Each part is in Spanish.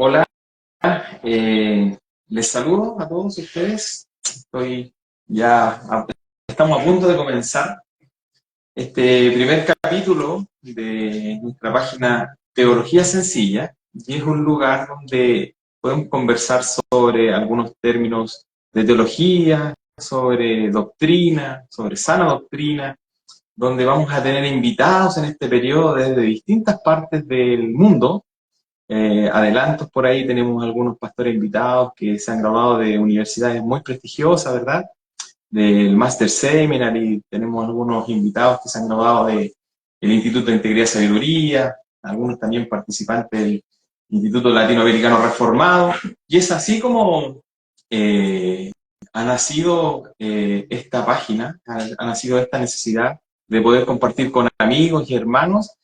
Hola, les saludo a todos ustedes. Estoy ya, estamos a punto de comenzar este primer capítulo de nuestra página Teología Sencilla, y es un lugar donde podemos conversar sobre algunos términos de teología, sobre doctrina, sobre sana doctrina, donde vamos a tener invitados en este periodo desde distintas partes del mundo. Adelantos por ahí, tenemos algunos pastores invitados que se han graduado de universidades muy prestigiosas, ¿verdad? Del Master Seminary, tenemos algunos invitados que se han graduado del Instituto de Integridad y Sabiduría, algunos también participantes del Instituto Latinoamericano Reformado, y es así como ha nacido esta página, ha nacido esta necesidad de poder compartir con amigos y hermanos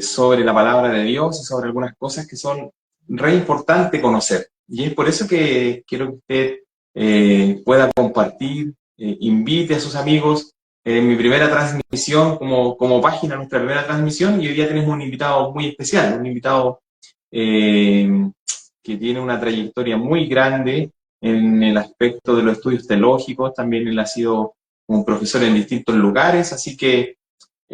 sobre la palabra de Dios y sobre algunas cosas que son re importantes conocer. Y es por eso que quiero que usted pueda compartir, invite a sus amigos. En mi primera transmisión como página, nuestra primera transmisión, y hoy día tenemos un invitado muy especial, un invitado eh, que tiene una trayectoria muy grande en el aspecto de los estudios teológicos. También él ha sido un profesor en distintos lugares, así que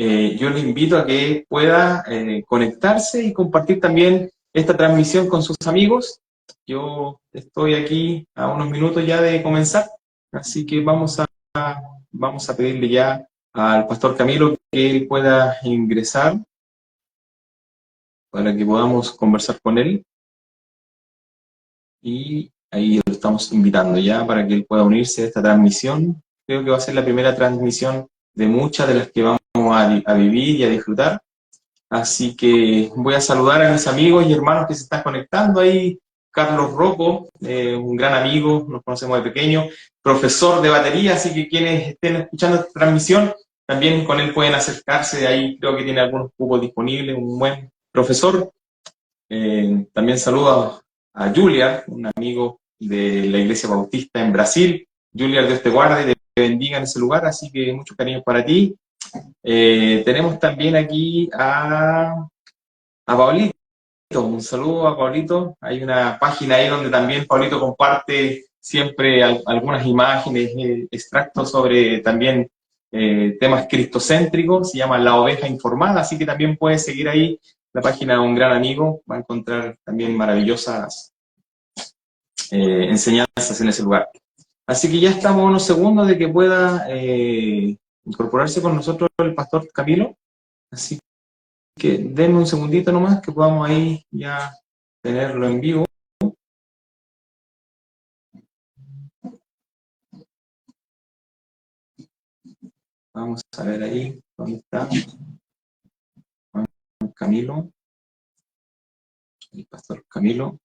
yo le invito a que pueda conectarse y compartir también esta transmisión con sus amigos. Yo estoy aquí a unos minutos ya de comenzar, así que vamos a pedirle ya al pastor Camilo que él pueda ingresar para que podamos conversar con él. Y ahí lo estamos invitando ya para que él pueda unirse a esta transmisión. Creo que va a ser la primera transmisión de muchas de las que vamos a vivir y a disfrutar. Así que voy a saludar a mis amigos y hermanos que se están conectando ahí. Carlos Rocco, un gran amigo, nos conocemos de pequeño, profesor de batería, así que quienes estén escuchando esta transmisión, también con él pueden acercarse. Ahí creo que tiene algunos cupos disponibles, un buen profesor. También saludo a Julia, un amigo de la Iglesia Bautista en Brasil. Julia, Dios te guarde y te bendiga en ese lugar, así que muchos cariños para ti. Tenemos también aquí a Pablito. Un saludo a Pablito. Hay una página ahí donde también Pablito comparte siempre algunas imágenes, extractos sobre también temas cristocéntricos. Se llama La Oveja Informada, así que también puedes seguir ahí la página de un gran amigo. Va a encontrar también maravillosas enseñanzas en ese lugar. Así que ya estamos unos segundos de que pueda incorporarse con nosotros el pastor Camilo. Así que denme un segundito nomás que podamos ahí ya tenerlo en vivo. Vamos a ver ahí dónde está Juan Camilo, el pastor Camilo.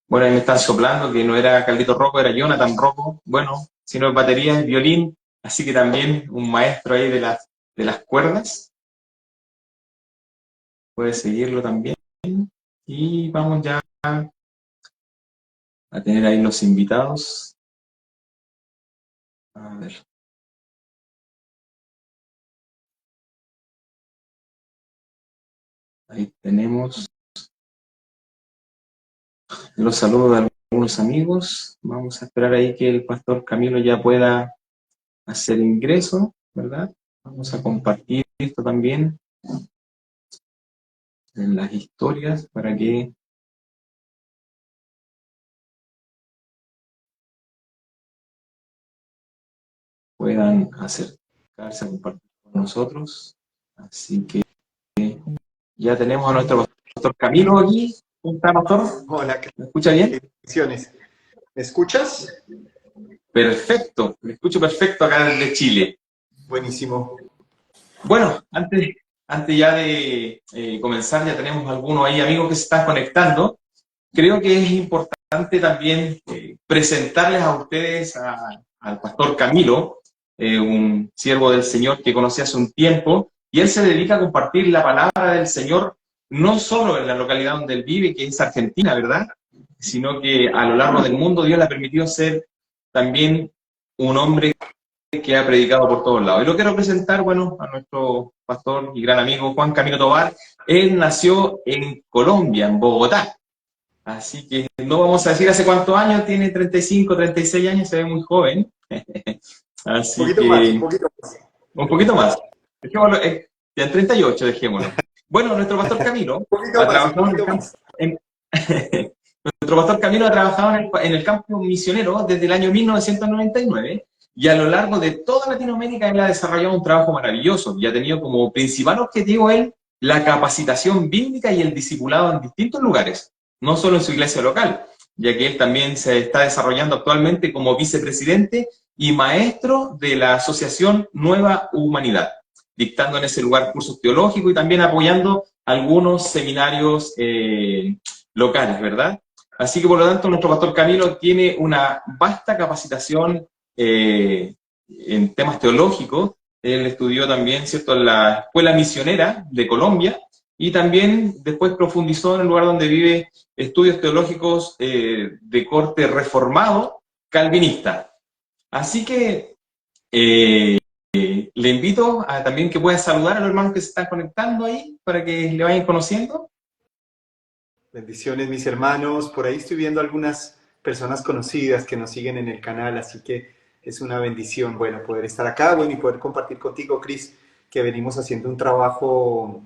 Bueno, ahí me están soplando que no era Carlito Rocco, era Jonathan Rocco. Bueno, si no es batería, es violín, así que también un maestro ahí de las cuerdas. Puede seguirlo también. Y vamos ya a tener ahí los invitados. A ver. Ahí tenemos los saludos de algunos amigos. Vamos a esperar ahí que el pastor Camilo ya pueda hacer ingreso, ¿verdad? Vamos a compartir esto también en las historias para que puedan acercarse a compartir con nosotros. Así que ya tenemos a nuestro pastor Camilo aquí. ¿Cómo está, pastor? Hola, ¿Me escucha bien? bendiciones. ¿Me escuchas? Perfecto, me escucho perfecto acá desde Chile. Buenísimo. Bueno, antes ya de comenzar, ya tenemos algunos ahí amigos que se están conectando. Creo que es importante también presentarles a ustedes al pastor Camilo, un siervo del Señor que conocí hace un tiempo, y él se dedica a compartir la palabra del Señor no solo en la localidad donde él vive, que es Argentina, ¿verdad? Sino que a lo largo del mundo Dios le ha permitido ser también un hombre que ha predicado por todos lados. Y lo quiero presentar, bueno, a nuestro pastor y gran amigo Juan Camilo Tobar, Él nació en Colombia, en Bogotá. Así que no vamos a decir hace cuántos años, tiene 35, 36 años, se ve muy joven. Un Así poquito más, un que poquito más. un poquito más. Dejémoslo, ya en 38, dejémoslo. Bueno, nuestro pastor Camilo Un poquito ha más, un trabajado en el poquito campo. más. Nuestro pastor Camilo ha trabajado en el campo misionero desde el año 1999 y a lo largo de toda Latinoamérica él ha desarrollado un trabajo maravilloso y ha tenido como principal objetivo él la capacitación bíblica y el discipulado en distintos lugares, no solo en su iglesia local, ya que él también se está desarrollando actualmente como vicepresidente y maestro de la Asociación Nueva Humanidad, dictando en ese lugar cursos teológicos y también apoyando algunos seminarios locales, ¿verdad? Así que por lo tanto nuestro pastor Camilo tiene una vasta capacitación en temas teológicos. Él estudió también, ¿cierto?, en la Escuela Misionera de Colombia y también después profundizó en el lugar donde vive estudios teológicos de corte reformado calvinista. Así que le invito a también que pueda saludar a los hermanos que se están conectando ahí para que le vayan conociendo. Bendiciones, mis hermanos. Por ahí estoy viendo algunas personas conocidas que nos siguen en el canal, así que es una bendición, bueno, poder estar acá, bueno, y poder compartir contigo, Cris, que venimos haciendo un trabajo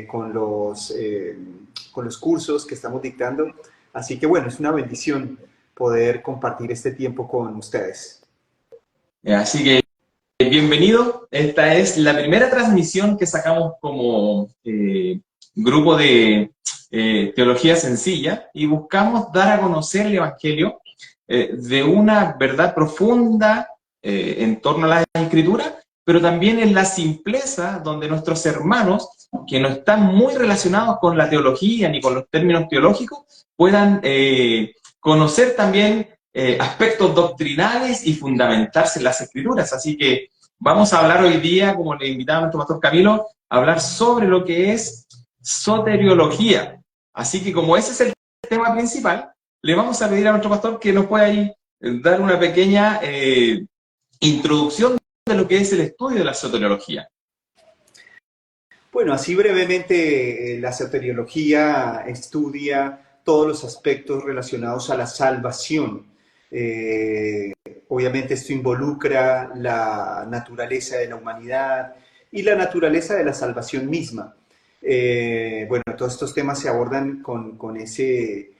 con los cursos que estamos dictando. Así que, bueno, es una bendición poder compartir este tiempo con ustedes. Así que bienvenido. Esta es la primera transmisión que sacamos como grupo de Teología Sencilla y buscamos dar a conocer el Evangelio de una verdad profunda en torno a la Escritura, pero también en la simpleza donde nuestros hermanos, que no están muy relacionados con la teología ni con los términos teológicos, puedan conocer también aspectos doctrinales y fundamentarse en las Escrituras. Así que vamos a hablar hoy día, como le invitaba a nuestro pastor Camilo, a hablar sobre lo que es soteriología. Así que como ese es el tema principal, le vamos a pedir a nuestro pastor que nos pueda ahí dar una pequeña introducción de lo que es el estudio de la soteriología. Bueno, así brevemente, la soteriología estudia todos los aspectos relacionados a la salvación. Eh, Obviamente esto involucra la naturaleza de la humanidad y la naturaleza de la salvación misma. Bueno, todos estos temas se abordan con ese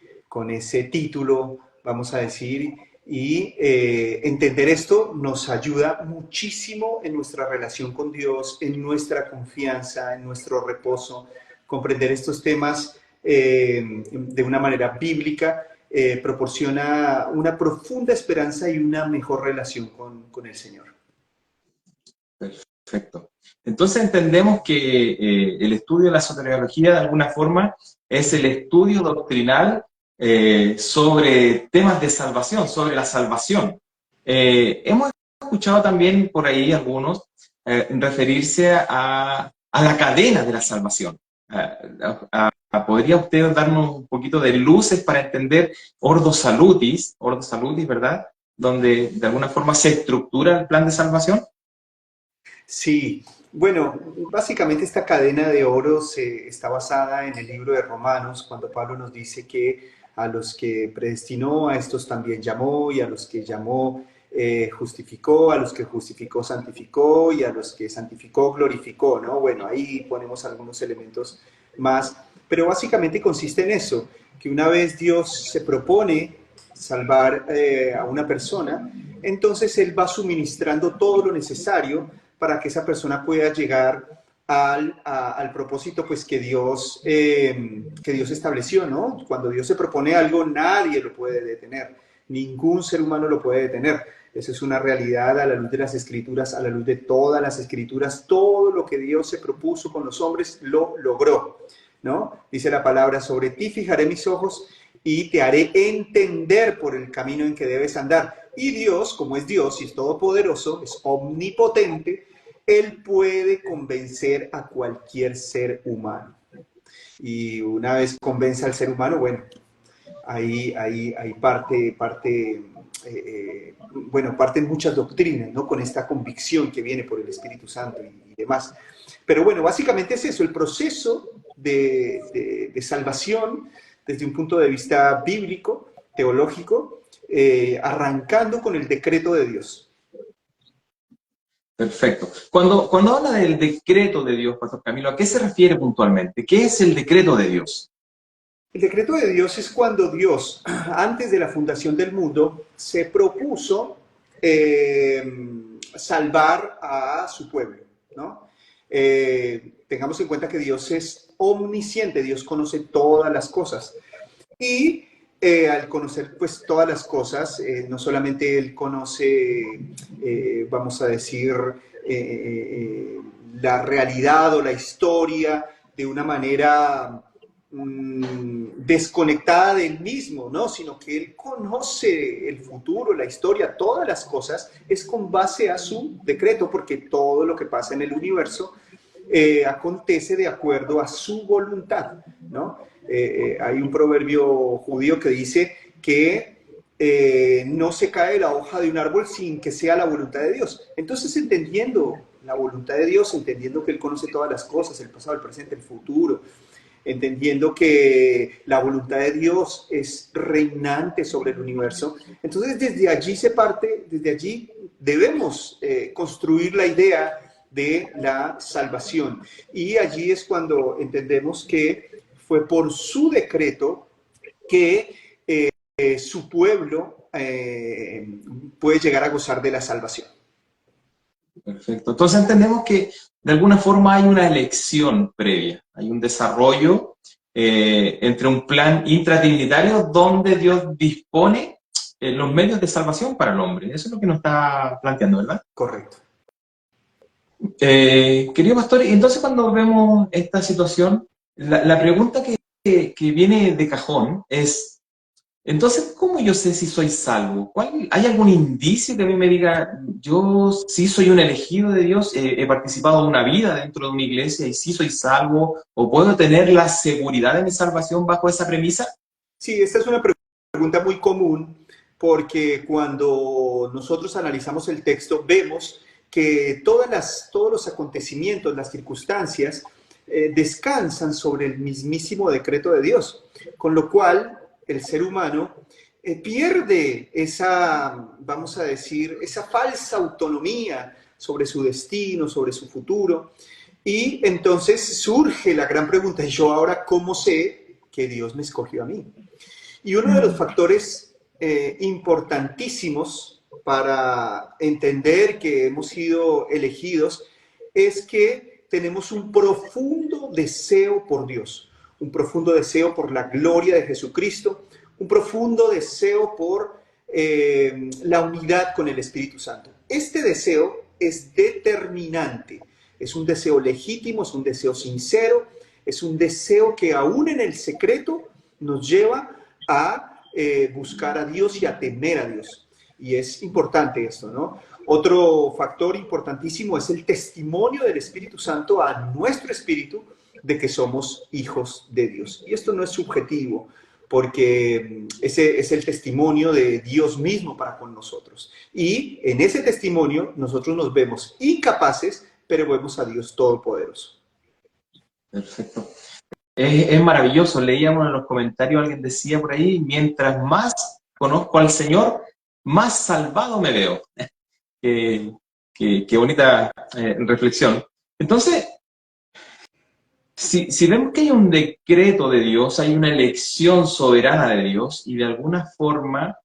título, vamos a decir, y entender esto nos ayuda muchísimo en nuestra relación con Dios, en nuestra confianza, en nuestro reposo. Comprender estos temas de una manera bíblica proporciona una profunda esperanza y una mejor relación con el Señor. Perfecto. Entonces entendemos que el estudio de la soteriología de alguna forma es el estudio doctrinal sobre temas de salvación, sobre la salvación. Hemos escuchado también por ahí algunos referirse a la cadena de la salvación. ¿Podría usted darnos un poquito de luces para entender Ordo Salutis, ¿verdad? Donde de alguna forma se estructura el plan de salvación. Sí, bueno, básicamente esta cadena de oro está basada en el libro de Romanos, cuando Pablo nos dice que a los que predestinó, a estos también llamó, y a los que llamó, justificó, a los que justificó, santificó, y a los que santificó, glorificó, ¿no? Bueno, ahí ponemos algunos elementos más, pero básicamente consiste en eso, que una vez Dios se propone salvar a una persona, entonces Él va suministrando todo lo necesario para que esa persona pueda llegar al propósito pues, que Dios estableció, ¿no? Cuando Dios se propone algo, nadie lo puede detener, ningún ser humano lo puede detener. Eso es una realidad a la luz de las Escrituras, a la luz de todas las Escrituras. Todo lo que Dios se propuso con los hombres lo logró, ¿no? Dice la palabra, sobre ti fijaré mis ojos y te haré entender por el camino en que debes andar. Y Dios, como es Dios y es todopoderoso, es omnipotente, Él puede convencer a cualquier ser humano. Y una vez convence al ser humano, bueno, ahí parten muchas doctrinas, ¿no? Con esta convicción que viene por el Espíritu Santo y demás. Pero bueno, básicamente es eso, el proceso de salvación desde un punto de vista bíblico, teológico, arrancando con el decreto de Dios. Perfecto. Cuando habla del decreto de Dios, Pastor Camilo, ¿a qué se refiere puntualmente? ¿Qué es el decreto de Dios? El decreto de Dios es cuando Dios, antes de la fundación del mundo, se propuso salvar a su pueblo, ¿no? Tengamos en cuenta que Dios es omnisciente, Dios conoce todas las cosas. Y al conocer pues todas las cosas, no solamente Él conoce, vamos a decir, la realidad o la historia de una manera desconectada de Él mismo, ¿no? Sino que Él conoce el futuro, la historia, todas las cosas, es con base a su decreto, porque todo lo que pasa en el universo acontece de acuerdo a su voluntad, ¿no? Hay un proverbio judío que dice que no se cae la hoja de un árbol sin que sea la voluntad de Dios. Entonces, entendiendo la voluntad de Dios, entendiendo que Él conoce todas las cosas, el pasado, el presente, el futuro, entendiendo que la voluntad de Dios es reinante sobre el universo, entonces desde allí se parte, desde allí debemos construir la idea de la salvación. Y allí es cuando entendemos que fue por su decreto que su pueblo puede llegar a gozar de la salvación. Perfecto. Entonces entendemos que de alguna forma hay una elección previa, hay un desarrollo entre un plan intratrinitario donde Dios dispone los medios de salvación para el hombre. Eso es lo que nos está planteando, ¿verdad? Correcto. Querido pastor, entonces cuando vemos esta situación, la pregunta que viene de cajón es, entonces, ¿cómo yo sé si soy salvo? ¿Hay algún indicio que a mí me diga, yo sí soy un elegido de Dios, he participado de una vida dentro de una iglesia y sí soy salvo, o puedo tener la seguridad de mi salvación bajo esa premisa? Sí, esta es una pregunta muy común porque cuando nosotros analizamos el texto vemos que todos los acontecimientos, las circunstancias, descansan sobre el mismísimo decreto de Dios, con lo cual el ser humano pierde esa, vamos a decir, esa falsa autonomía sobre su destino, sobre su futuro, y entonces surge la gran pregunta, ¿y yo ahora cómo sé que Dios me escogió a mí? Y uno de los factores importantísimos para entender que hemos sido elegidos es que tenemos un profundo deseo por Dios, un profundo deseo por la gloria de Jesucristo, un profundo deseo por la unidad con el Espíritu Santo. Este deseo es determinante, es un deseo legítimo, es un deseo sincero, es un deseo que aún en el secreto nos lleva a buscar a Dios y a temer a Dios. Y es importante esto, ¿no? Otro factor importantísimo es el testimonio del Espíritu Santo a nuestro espíritu de que somos hijos de Dios. Y esto no es subjetivo, porque ese es el testimonio de Dios mismo para con nosotros. Y en ese testimonio nosotros nos vemos incapaces, pero vemos a Dios Todopoderoso. Perfecto. Es maravilloso. Leíamos en los comentarios, alguien decía por ahí, mientras más conozco al Señor, más salvado me veo. Qué bonita reflexión. Entonces, si vemos que hay un decreto de Dios, hay una elección soberana de Dios, y de alguna forma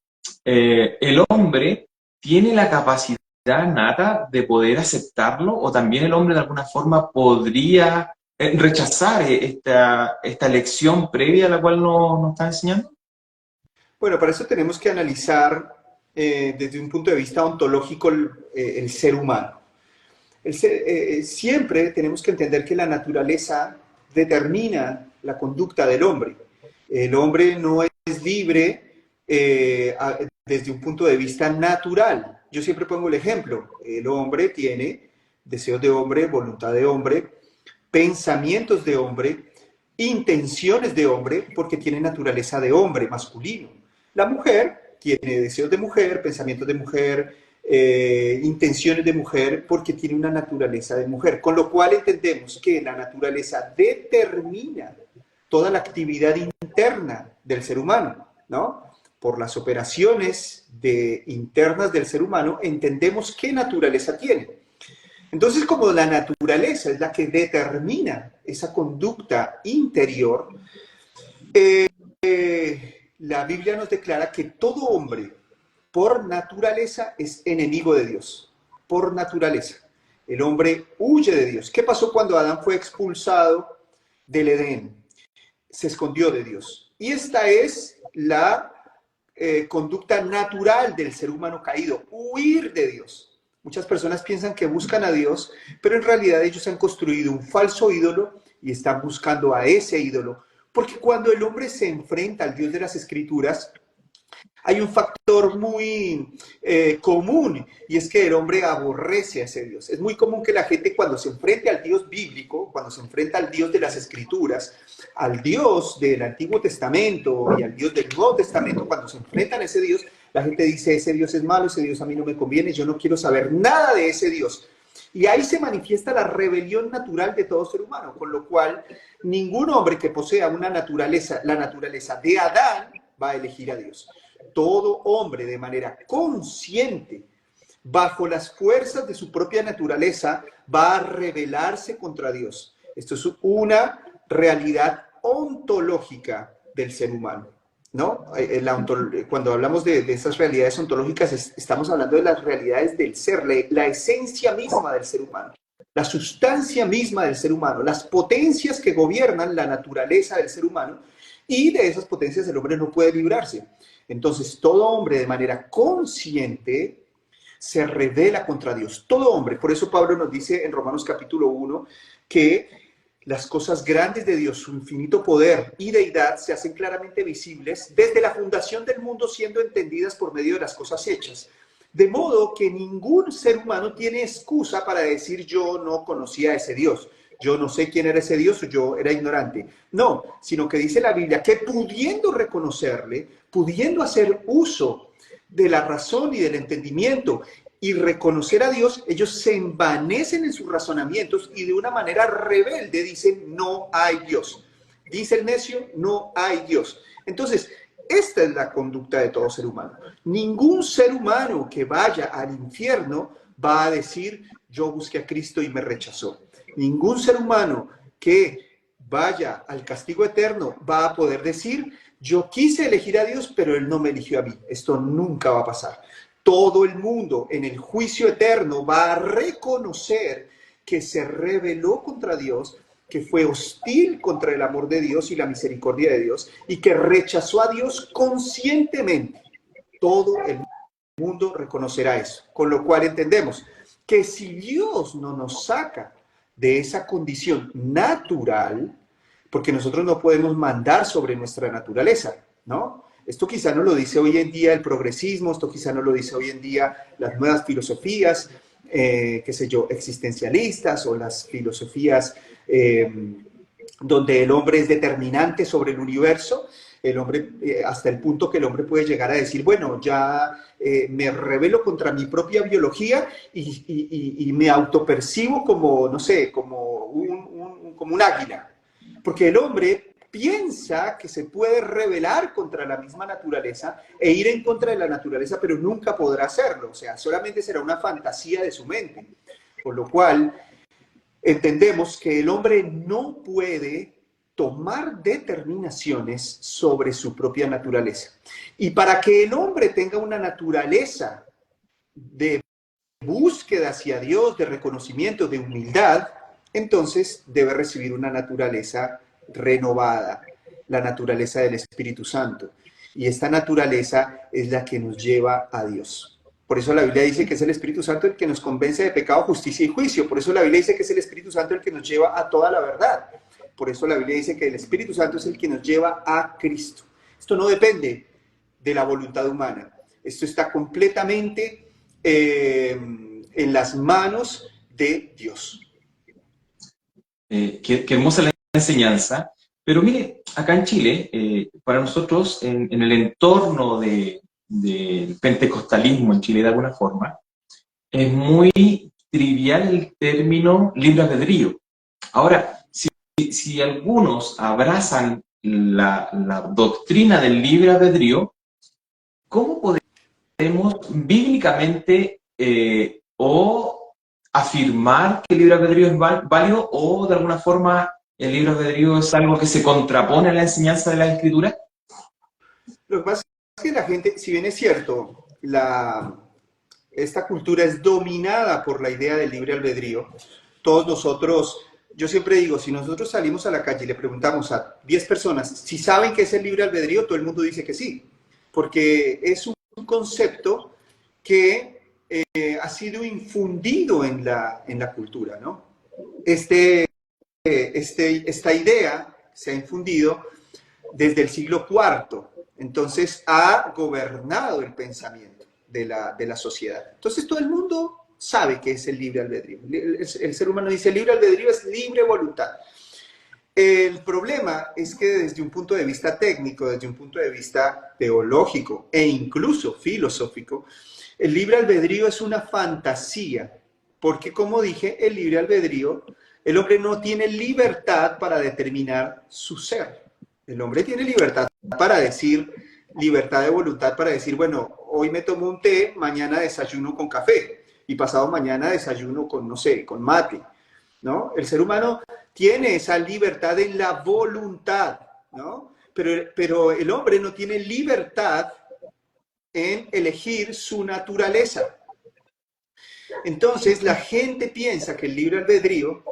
el hombre tiene la capacidad nata de poder aceptarlo, o también el hombre de alguna forma podría rechazar esta elección previa a la cual nos está enseñando. Bueno, para eso tenemos que analizar desde un punto de vista ontológico el ser humano. Siempre tenemos que entender que la naturaleza determina la conducta del hombre. El hombre no es libre desde un punto de vista natural. Yo siempre pongo el ejemplo. El hombre tiene deseos de hombre, voluntad de hombre, pensamientos de hombre, intenciones de hombre, porque tiene naturaleza de hombre masculino. La mujer tiene deseos de mujer, pensamientos de mujer, intenciones de mujer porque tiene una naturaleza de mujer. Con lo cual entendemos que la naturaleza determina toda la actividad interna del ser humano, ¿no? Por las operaciones internas del ser humano entendemos qué naturaleza tiene. Entonces, como la naturaleza es la que determina esa conducta interior, la Biblia nos declara que todo hombre, por naturaleza, es enemigo de Dios. Por naturaleza. El hombre huye de Dios. ¿Qué pasó cuando Adán fue expulsado del Edén? Se escondió de Dios. Y esta es la conducta natural del ser humano caído, huir de Dios. Muchas personas piensan que buscan a Dios, pero en realidad ellos han construido un falso ídolo y están buscando a ese ídolo. Porque cuando el hombre se enfrenta al Dios de las Escrituras, hay un factor muy común, y es que el hombre aborrece a ese Dios. Es muy común que la gente, cuando se enfrente al Dios bíblico, cuando se enfrenta al Dios de las Escrituras, al Dios del Antiguo Testamento y al Dios del Nuevo Testamento, cuando se enfrentan a ese Dios, la gente dice, ese Dios es malo, ese Dios a mí no me conviene, yo no quiero saber nada de ese Dios. Y ahí se manifiesta la rebelión natural de todo ser humano, con lo cual ningún hombre que posea una naturaleza, la naturaleza de Adán, va a elegir a Dios. Todo hombre de manera consciente, bajo las fuerzas de su propia naturaleza, va a rebelarse contra Dios. Esto es una realidad ontológica del ser humano, ¿no? Cuando hablamos de esas realidades ontológicas, estamos hablando de las realidades del ser, la esencia misma del ser humano, la sustancia misma del ser humano, las potencias que gobiernan la naturaleza del ser humano, y de esas potencias el hombre no puede librarse. Entonces, todo hombre de manera consciente se rebela contra Dios. Todo hombre. Por eso Pablo nos dice en Romanos capítulo 1 que las cosas grandes de Dios, su infinito poder y deidad, se hacen claramente visibles desde la fundación del mundo, siendo entendidas por medio de las cosas hechas. De modo que ningún ser humano tiene excusa para decir yo no conocía a ese Dios. Yo no sé quién era ese Dios o yo era ignorante. No, sino que dice la Biblia que pudiendo reconocerle, pudiendo hacer uso de la razón y del entendimiento y reconocer a Dios, ellos se envanecen en sus razonamientos y de una manera rebelde dicen no hay Dios. Dice el necio, no hay Dios. Entonces, esta es la conducta de todo ser humano. Ningún ser humano que vaya al infierno va a decir yo busqué a Cristo y me rechazó. Ningún ser humano que vaya al castigo eterno va a poder decir, yo quise elegir a Dios, pero Él no me eligió a mí. Esto nunca va a pasar. Todo el mundo en el juicio eterno va a reconocer que se rebeló contra Dios, que fue hostil contra el amor de Dios y la misericordia de Dios, y que rechazó a Dios conscientemente. Todo el mundo reconocerá eso. Con lo cual entendemos que si Dios no nos saca de esa condición natural, porque nosotros no podemos mandar sobre nuestra naturaleza, ¿no? Esto quizá no lo dice hoy en día el progresismo, esto quizá no lo dice hoy en día las nuevas filosofías, qué sé yo, existencialistas o las filosofías donde el hombre es determinante sobre el universo, el hombre, hasta el punto que el hombre puede llegar a decir, bueno, ya me rebelo contra mi propia biología y me autopercibo como, no sé, como un águila. Porque el hombre piensa que se puede rebelar contra la misma naturaleza e ir en contra de la naturaleza, pero nunca podrá hacerlo. O sea, solamente será una fantasía de su mente. Por lo cual, entendemos que el hombre no puede tomar determinaciones sobre su propia naturaleza. Y para que el hombre tenga una naturaleza de búsqueda hacia Dios, de reconocimiento, de humildad, entonces debe recibir una naturaleza renovada, la naturaleza del Espíritu Santo. Y esta naturaleza es la que nos lleva a Dios. Por eso la Biblia dice que es el Espíritu Santo el que nos convence de pecado, justicia y juicio. Por eso la Biblia dice que es el Espíritu Santo el que nos lleva a toda la verdad. Por eso la Biblia dice que el Espíritu Santo es el que nos lleva a Cristo. Esto no depende de la voluntad humana. Esto está completamente en las manos de Dios. Qué hermosa la enseñanza. Pero mire, acá en Chile, para nosotros, en el entorno del pentecostalismo en Chile de alguna forma, es muy trivial el término libre albedrío. Ahora, si algunos abrazan la doctrina del libre albedrío, ¿cómo podemos bíblicamente o afirmar que el libre albedrío es válido o de alguna forma el libre albedrío es algo que se contrapone a la enseñanza de la Escritura? Lo que pasa es que la gente, si bien es cierto, esta cultura es dominada por la idea del libre albedrío, todos nosotros, yo siempre digo, si nosotros salimos a la calle y le preguntamos a 10 personas si saben qué es el libre albedrío, todo el mundo dice que sí, porque es un concepto que ha sido infundido en la cultura, ¿no? Esta idea se ha infundido desde el siglo IV, entonces ha gobernado el pensamiento de la sociedad. Entonces todo el mundo sabe que es el libre albedrío. El ser humano dice, el libre albedrío es libre voluntad. El problema es que desde un punto de vista técnico, desde un punto de vista teológico e incluso filosófico, el libre albedrío es una fantasía, porque como dije, el libre albedrío, el hombre no tiene libertad para determinar su ser. El hombre tiene libertad para decir, libertad de voluntad para decir, bueno, hoy me tomo un té, mañana desayuno con café y pasado mañana desayuno con, no sé, con mate, ¿no? El ser humano tiene esa libertad en la voluntad, ¿no? Pero el hombre no tiene libertad en elegir su naturaleza. Entonces la gente piensa que el libre albedrío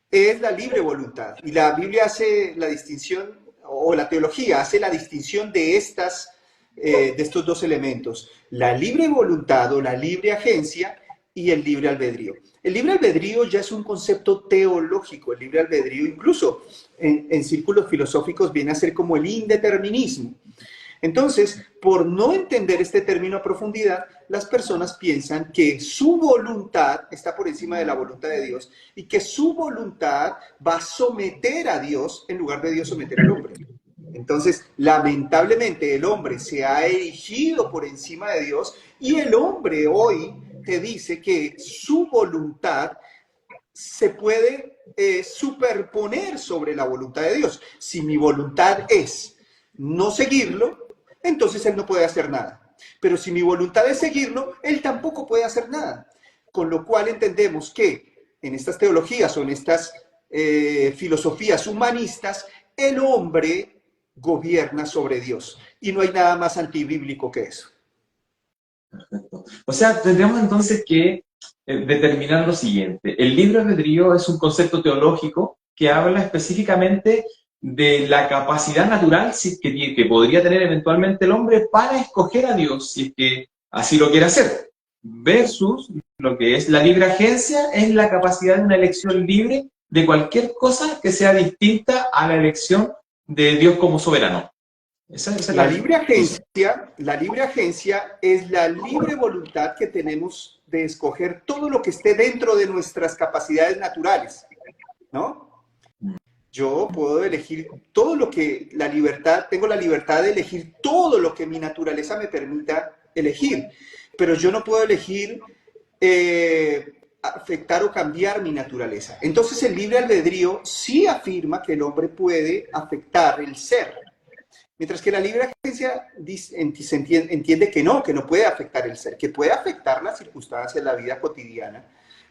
es la libre voluntad. Y la Biblia hace la distinción, o la teología hace la distinción de estos dos elementos, la libre voluntad o la libre agencia y el libre albedrío. El libre albedrío ya es un concepto teológico, el libre albedrío incluso en círculos filosóficos viene a ser como el indeterminismo. Entonces, por no entender este término a profundidad, las personas piensan que su voluntad está por encima de la voluntad de Dios y que su voluntad va a someter a Dios en lugar de Dios someter al hombre. Entonces, lamentablemente, el hombre se ha erigido por encima de Dios y el hombre hoy te dice que su voluntad se puede superponer sobre la voluntad de Dios. Si mi voluntad es no seguirlo, entonces él no puede hacer nada. Pero si mi voluntad es seguirlo, él tampoco puede hacer nada. Con lo cual entendemos que en estas teologías o en estas filosofías humanistas, el hombre gobierna sobre Dios. Y no hay nada más antibíblico que eso. Perfecto. O sea, tendríamos entonces que determinar lo siguiente. El libre albedrío es un concepto teológico que habla específicamente de la capacidad natural que podría tener eventualmente el hombre para escoger a Dios, si es que así lo quiere hacer, versus lo que es la libre agencia, es la capacidad de una elección libre de cualquier cosa que sea distinta a la elección de Dios como soberano. Esa es La libre agencia, la libre agencia es la libre voluntad que tenemos de escoger todo lo que esté dentro de nuestras capacidades naturales, ¿no? Yo puedo elegir todo lo que la libertad, tengo la libertad de elegir todo lo que mi naturaleza me permita elegir, pero yo no puedo elegir afectar o cambiar mi naturaleza. Entonces el libre albedrío sí afirma que el hombre puede afectar el ser. Mientras que la libre agencia entiende que no puede afectar el ser, que puede afectar las circunstancias de la vida cotidiana,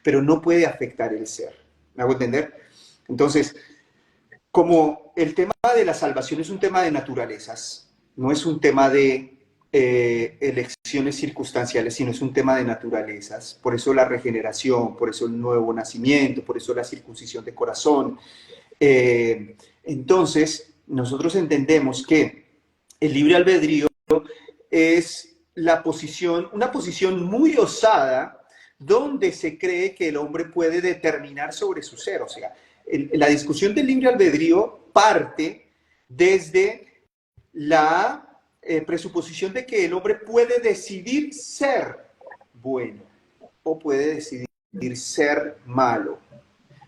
pero no puede afectar el ser. ¿Me hago entender? Entonces, como el tema de la salvación es un tema de naturalezas, no es un tema de elecciones circunstanciales, sino es un tema de naturalezas. Por eso la regeneración, por eso el nuevo nacimiento, por eso la circuncisión de corazón. Entonces, nosotros entendemos que el libre albedrío es una posición muy osada donde se cree que el hombre puede determinar sobre su ser. O sea, la discusión del libre albedrío parte desde la presuposición de que el hombre puede decidir ser bueno o puede decidir ser malo.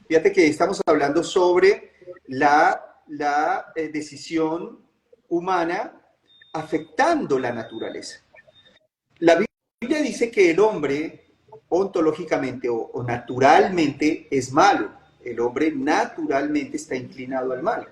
Fíjate que estamos hablando sobre la decisión humana afectando la naturaleza. La Biblia dice que el hombre ontológicamente o naturalmente es malo. El hombre naturalmente está inclinado al mal.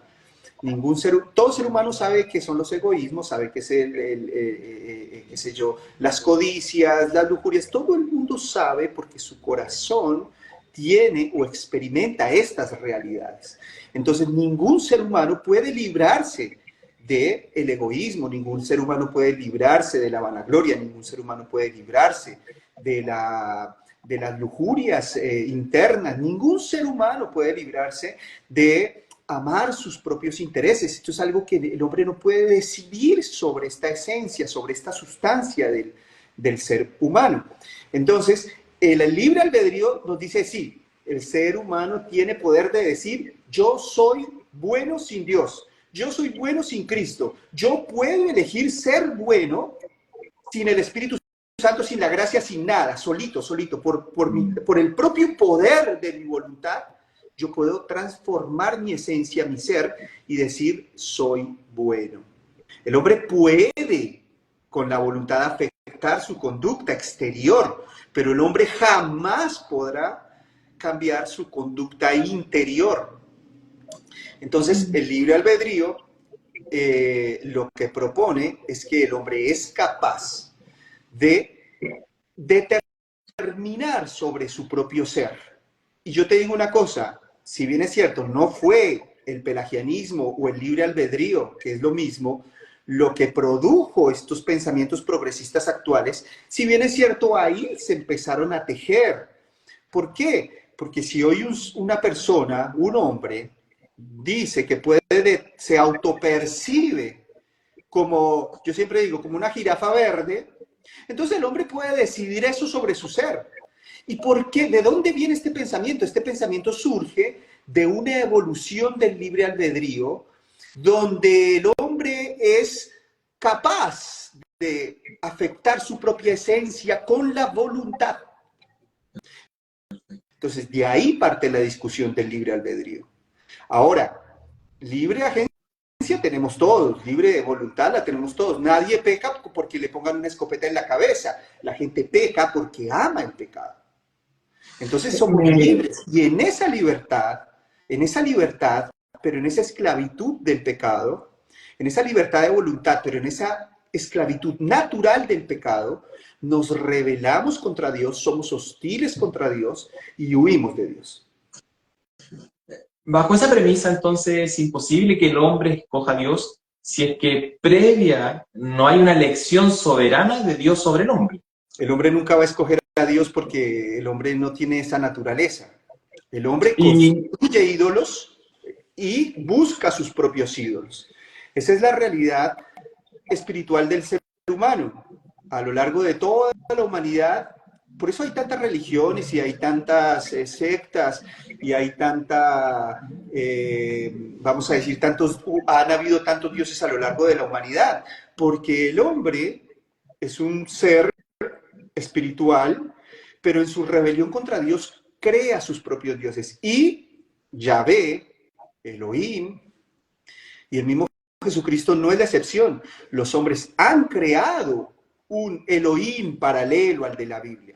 Todo ser humano sabe qué son los egoísmos, sabe qué es qué sé yo, las codicias, las lujurias. Todo el mundo sabe porque su corazón tiene o experimenta estas realidades. Entonces, ningún ser humano puede librarse del egoísmo, ningún ser humano puede librarse de la vanagloria, ningún ser humano puede librarse de las lujurias internas, ningún ser humano puede librarse de amar sus propios intereses. Esto es algo que el hombre no puede decidir sobre esta esencia, sobre esta sustancia del ser humano. Entonces, el libre albedrío nos dice, sí, el ser humano tiene poder de decir, yo soy bueno sin Dios, yo soy bueno sin Cristo, yo puedo elegir ser bueno sin el Espíritu Santo, sin la gracia, sin nada, solito, por el propio poder de mi voluntad, yo puedo transformar mi esencia, mi ser, y decir, soy bueno. El hombre puede, con la voluntad, afectar su conducta exterior, pero el hombre jamás podrá cambiar su conducta interior. Entonces, el libre albedrío lo que propone es que el hombre es capaz de determinar sobre su propio ser. Y yo te digo una cosa, si bien es cierto, no fue el pelagianismo o el libre albedrío, que es lo mismo, lo que produjo estos pensamientos progresistas actuales, si bien es cierto, ahí se empezaron a tejer. ¿Por qué? Porque si hoy una persona, un hombre, dice que se autopercibe como, yo siempre digo, como una jirafa verde, entonces el hombre puede decidir eso sobre su ser. ¿Y por qué? ¿De dónde viene este pensamiento? Este pensamiento surge de una evolución del libre albedrío, donde el hombre es capaz de afectar su propia esencia con la voluntad. Entonces, de ahí parte la discusión del libre albedrío. Ahora, libre agencia tenemos todos, libre de voluntad la tenemos todos. Nadie peca porque le pongan una escopeta en la cabeza. La gente peca porque ama el pecado. Entonces somos libres. Y en esa libertad, pero en esa esclavitud del pecado, en esa libertad de voluntad, pero en esa esclavitud natural del pecado, nos rebelamos contra Dios, somos hostiles contra Dios y huimos de Dios. Bajo esa premisa, entonces, es imposible que el hombre escoja a Dios si es que previa no hay una elección soberana de Dios sobre el hombre. El hombre nunca va a escoger a Dios porque el hombre no tiene esa naturaleza. El hombre construye ídolos y busca sus propios ídolos. Esa es la realidad espiritual del ser humano. A lo largo de toda la humanidad, por eso hay tantas religiones y hay tantas sectas y hay vamos a decir, han habido tantos dioses a lo largo de la humanidad, porque el hombre es un ser espiritual, pero en su rebelión contra Dios crea sus propios dioses. Y Yahvé, Elohim, y el mismo Jesucristo no es la excepción. Los hombres han creado un Elohim paralelo al de la Biblia.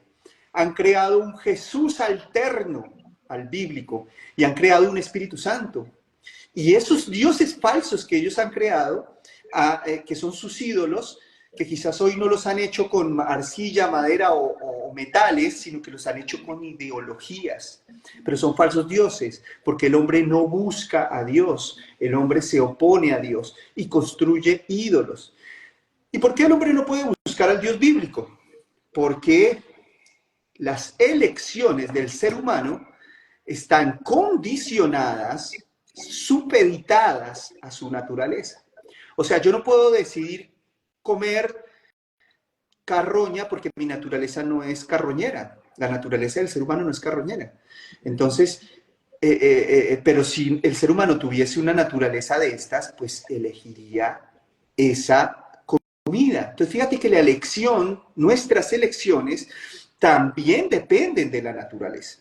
Han creado un Jesús alterno al bíblico y han creado un Espíritu Santo. Y esos dioses falsos que ellos han creado, que son sus ídolos, que quizás hoy no los han hecho con arcilla, madera o metales, sino que los han hecho con ideologías. Pero son falsos dioses, porque el hombre no busca a Dios, el hombre se opone a Dios y construye ídolos. ¿Y por qué el hombre no puede buscar al Dios bíblico? Porque las elecciones del ser humano están condicionadas, supeditadas a su naturaleza. O sea, yo no puedo decidir comer carroña porque mi naturaleza no es carroñera. La naturaleza del ser humano no es carroñera. Entonces, pero si el ser humano tuviese una naturaleza de estas, pues elegiría esa comida. Entonces, fíjate que la elección, nuestras elecciones, también dependen de la naturaleza.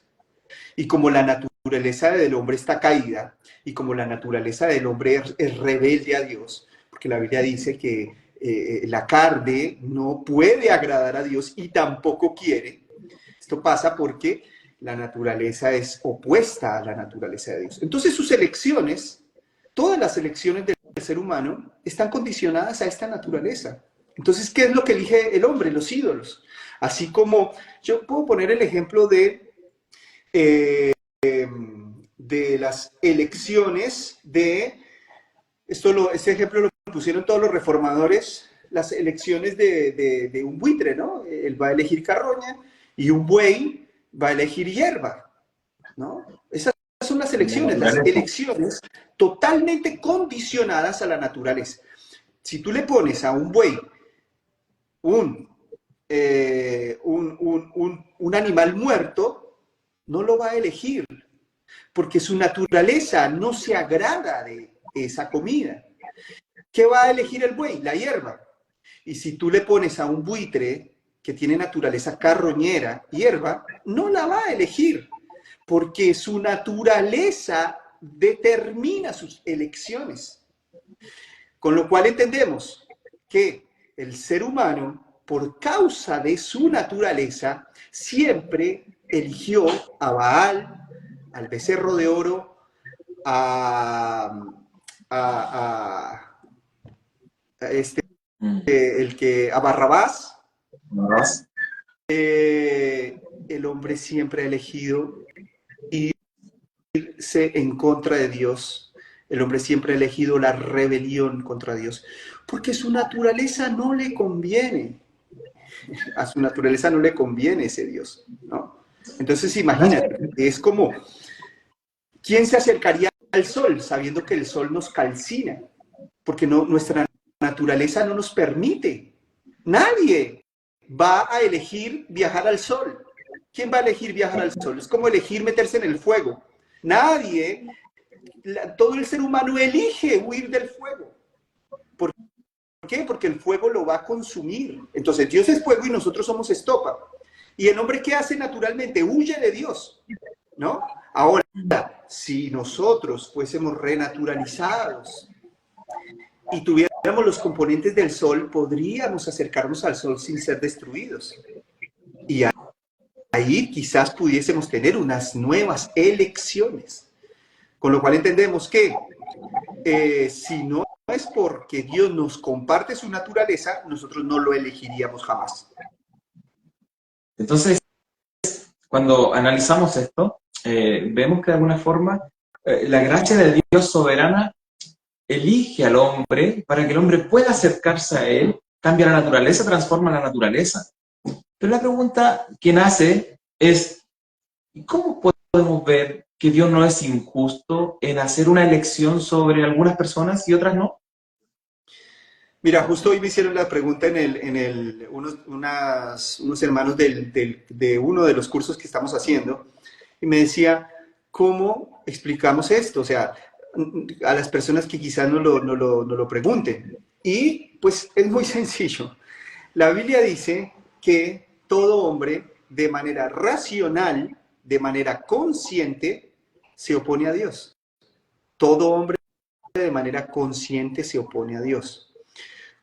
Y como la naturaleza del hombre está caída, y como la naturaleza del hombre es rebelde a Dios, porque la Biblia dice que la carne no puede agradar a Dios y tampoco quiere. Esto esto pasa porque la naturaleza es opuesta a la naturaleza de Dios. Entonces sus elecciones, todas las elecciones del ser humano, están condicionadas a esta naturaleza. Entonces, ¿qué es lo que elige el hombre? Los ídolos. Así como yo puedo poner el ejemplo eh, de las elecciones este ejemplo lo pusieron todos los reformadores, las elecciones de un buitre, ¿no? Él va a elegir carroña y un buey va a elegir hierba, ¿no? Esas son las elecciones totalmente condicionadas a la naturaleza. Si tú le pones a un buey un animal muerto, no lo va a elegir, porque su naturaleza no se agrada de esa comida. ¿Qué va a elegir el buey? La hierba. Y si tú le pones a un buitre que tiene naturaleza carroñera, hierba, no la va a elegir, porque su naturaleza determina sus elecciones. Con lo cual entendemos que el ser humano, por causa de su naturaleza, siempre eligió a Baal, al becerro de oro, a, a, a este, a Barrabás. El hombre siempre ha elegido irse en contra de Dios. El hombre siempre ha elegido la rebelión contra Dios, porque su naturaleza no le conviene. A su naturaleza no le conviene ese Dios, ¿no? Entonces imagínate, es como, ¿quién se acercaría al sol sabiendo que el sol nos calcina? Porque nuestra naturaleza no nos permite. Nadie va a elegir viajar al sol. ¿Quién va a elegir viajar al sol? Es como elegir meterse en el fuego. Nadie, todo el ser humano elige huir del fuego. ¿Por qué? Porque el fuego lo va a consumir. Entonces Dios es fuego y nosotros somos estopa. ¿Y el hombre qué hace naturalmente? Huye de Dios, ¿no? Ahora, si nosotros fuésemos renaturalizados y tuviéramos los componentes del sol, podríamos acercarnos al sol sin ser destruidos. Y ahí quizás pudiésemos tener unas nuevas elecciones. Con lo cual entendemos que si no es porque Dios nos comparte su naturaleza, nosotros no lo elegiríamos jamás. Entonces, cuando analizamos esto, vemos que de alguna forma la gracia de Dios soberana elige al hombre para que el hombre pueda acercarse a él, cambia la naturaleza, transforma la naturaleza. Pero la pregunta que nace es, ¿cómo podemos ver que Dios no es injusto en hacer una elección sobre algunas personas y otras no? Mira, justo hoy me hicieron la pregunta unos hermanos de uno de los cursos que estamos haciendo, y me decía, ¿cómo explicamos esto? O sea, a las personas que quizás no lo pregunten. Y pues es muy sencillo. La Biblia dice que todo hombre, de manera racional, de manera consciente, se opone a Dios. Todo hombre de manera consciente se opone a Dios.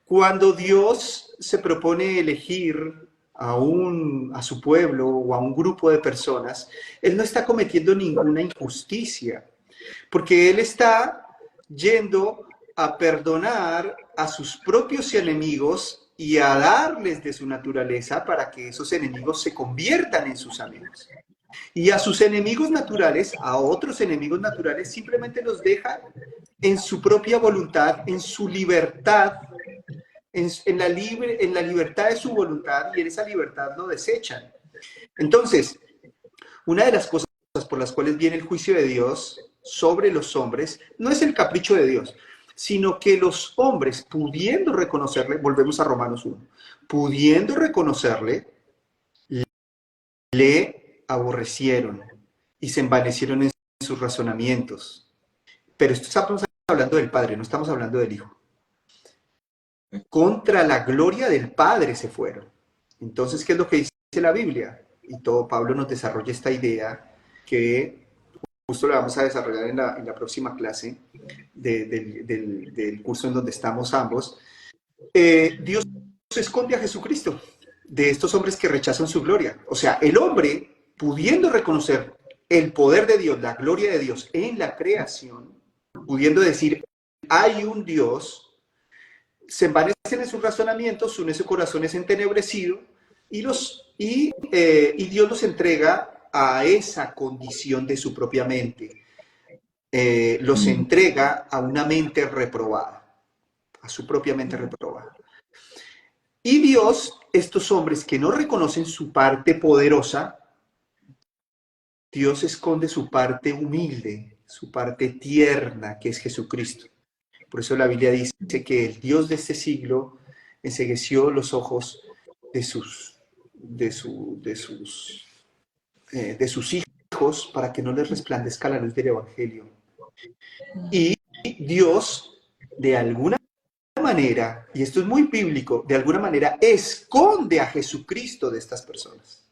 Cuando Dios se propone elegir a su pueblo o a un grupo de personas, Él no está cometiendo ninguna injusticia, porque Él está yendo a perdonar a sus propios enemigos y a darles de su naturaleza para que esos enemigos se conviertan en sus amigos. Y a sus enemigos naturales, a otros enemigos naturales, simplemente los deja en su propia voluntad, en su libertad, en la libertad de su voluntad, y en esa libertad lo desechan. Entonces, una de las cosas por las cuales viene el juicio de Dios sobre los hombres no es el capricho de Dios, sino que los hombres, pudiendo reconocerle, volvemos a Romanos 1, pudiendo reconocerle, le aborrecieron y se envanecieron en sus razonamientos. Pero esto estamos hablando del Padre, no estamos hablando del Hijo. Contra la gloria del Padre se fueron. Entonces, ¿qué es lo que dice la Biblia? Y todo Pablo nos desarrolla esta idea que justo la vamos a desarrollar en la próxima clase del curso en donde estamos ambos. Dios esconde a Jesucristo. de estos hombres que rechazan su gloria. O sea, el hombre, pudiendo reconocer el poder de Dios, la gloria de Dios en la creación, pudiendo decir, hay un Dios, se envanecen en sus razonamientos, su corazón es entenebrecido, y Dios los entrega a esa condición de su propia mente. Los entrega a una mente reprobada, a su propia mente reprobada. Y Dios, estos hombres que no reconocen su parte poderosa, Dios esconde su parte humilde, su parte tierna, que es Jesucristo. Por eso la Biblia dice que el Dios de este siglo encegueció los ojos de sus hijos para que no les resplandezca la luz del Evangelio. Y Dios, de alguna manera, y esto es muy bíblico, de alguna manera esconde a Jesucristo de estas personas.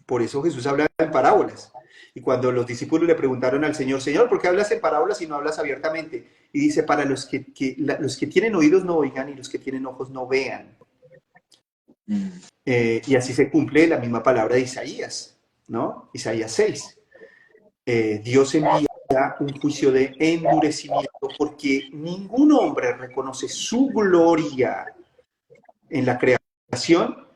Por eso Jesús habla en parábolas. Y cuando los discípulos le preguntaron al Señor, Señor, ¿por qué hablas en parábolas y no hablas abiertamente? Y dice, para los que tienen oídos no oigan y los que tienen ojos no vean. Y así se cumple la misma palabra de Isaías, ¿no? Isaías 6. Dios envía un juicio de endurecimiento porque ningún hombre reconoce su gloria en la creación.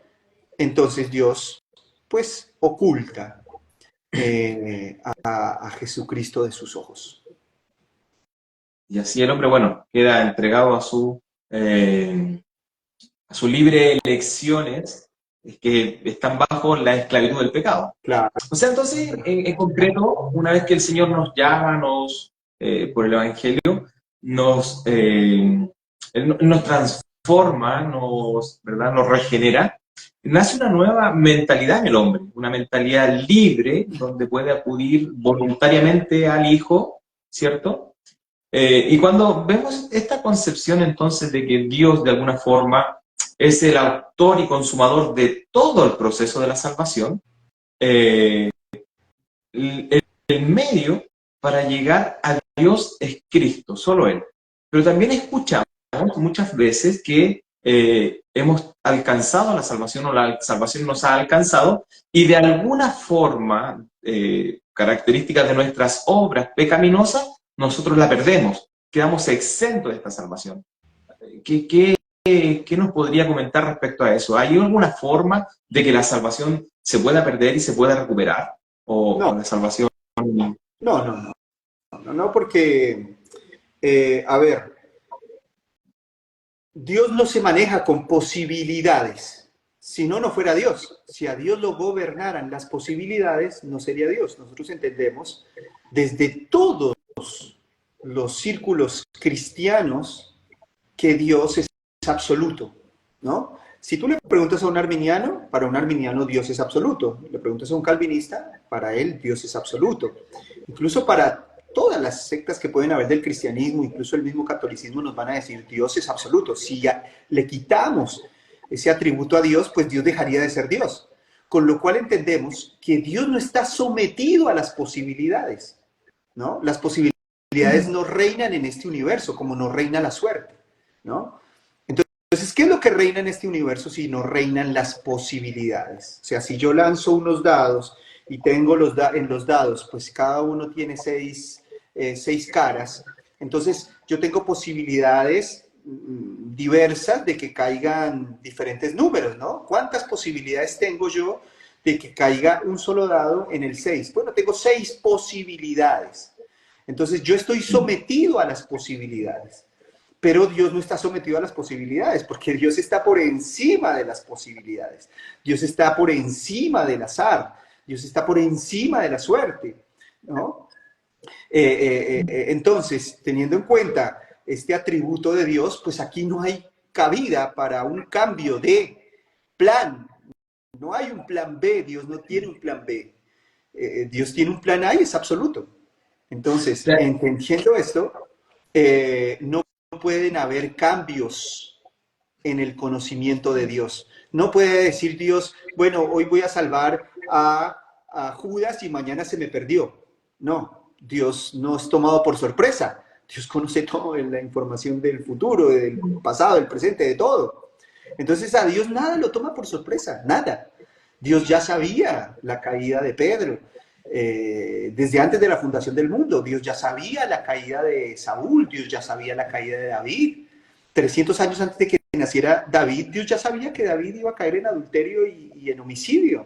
Entonces Dios, pues, oculta a Jesucristo de sus ojos. Y así el hombre, bueno, queda entregado a su libre elecciones que están bajo la esclavitud del pecado. Claro. O sea, entonces, en concreto, una vez que el Señor nos llama, por el Evangelio, nos transforma, ¿verdad? Nos regenera, nace una nueva mentalidad en el hombre, una mentalidad libre, donde puede acudir voluntariamente al Hijo, ¿cierto? Y cuando vemos esta concepción entonces de que Dios de alguna forma es el autor y consumador de todo el proceso de la salvación, el medio para llegar a Dios es Cristo, solo Él. Pero también escuchamos muchas veces que hemos alcanzado la salvación o la salvación nos ha alcanzado y de alguna forma, características de nuestras obras pecaminosas, nosotros la perdemos, quedamos exentos de esta salvación. ¿Qué nos podría comentar respecto a eso? ¿Hay alguna forma de que la salvación se pueda perder y se pueda recuperar? ¿O la salvación? No, porque, a ver, Dios no se maneja con posibilidades. Si no, no fuera Dios. Si a Dios lo gobernaran las posibilidades, no sería Dios. Nosotros entendemos desde todos los círculos cristianos que Dios es absoluto, ¿no? Si tú le preguntas a un arminiano, para un arminiano Dios es absoluto. Le preguntas a un calvinista, para él Dios es absoluto. Incluso para todas las sectas que pueden haber del cristianismo, incluso el mismo catolicismo, nos van a decir Dios es absoluto. Si ya le quitamos ese atributo a Dios, pues Dios dejaría de ser Dios. Con lo cual entendemos que Dios no está sometido a las posibilidades, ¿no? Las posibilidades no reinan en este universo, como no reina la suerte, ¿no? Entonces, ¿qué es lo que reina en este universo si no reinan las posibilidades? O sea, si yo lanzo unos dados y tengo en los dados, pues cada uno tiene seis caras, entonces yo tengo posibilidades diversas de que caigan diferentes números, ¿no? ¿Cuántas posibilidades tengo yo de que caiga un solo dado en el 6? Bueno, tengo 6 posibilidades. Entonces yo estoy sometido a las posibilidades. Pero Dios no está sometido a las posibilidades, porque Dios está por encima de las posibilidades. Dios está por encima del azar. Dios está por encima de la suerte, ¿no? Entonces, teniendo en cuenta este atributo de Dios, pues aquí no hay cabida para un cambio de plan. No hay un plan B, Dios no tiene un plan B. Dios tiene un plan A y es absoluto. Entonces, entendiendo esto, no pueden haber cambios en el conocimiento de Dios. No puede decir Dios, bueno, hoy voy a salvar a Judas y mañana se me perdió. No, Dios no es tomado por sorpresa. Dios conoce toda la información del futuro, del pasado, del presente, de todo. Entonces a Dios nada lo toma por sorpresa, nada. Dios ya sabía la caída de Pedro. Desde antes de la fundación del mundo, Dios ya sabía la caída de Saúl, Dios ya sabía la caída de David. 300 años antes de que naciera David, Dios ya sabía que David iba a caer en adulterio y en homicidio,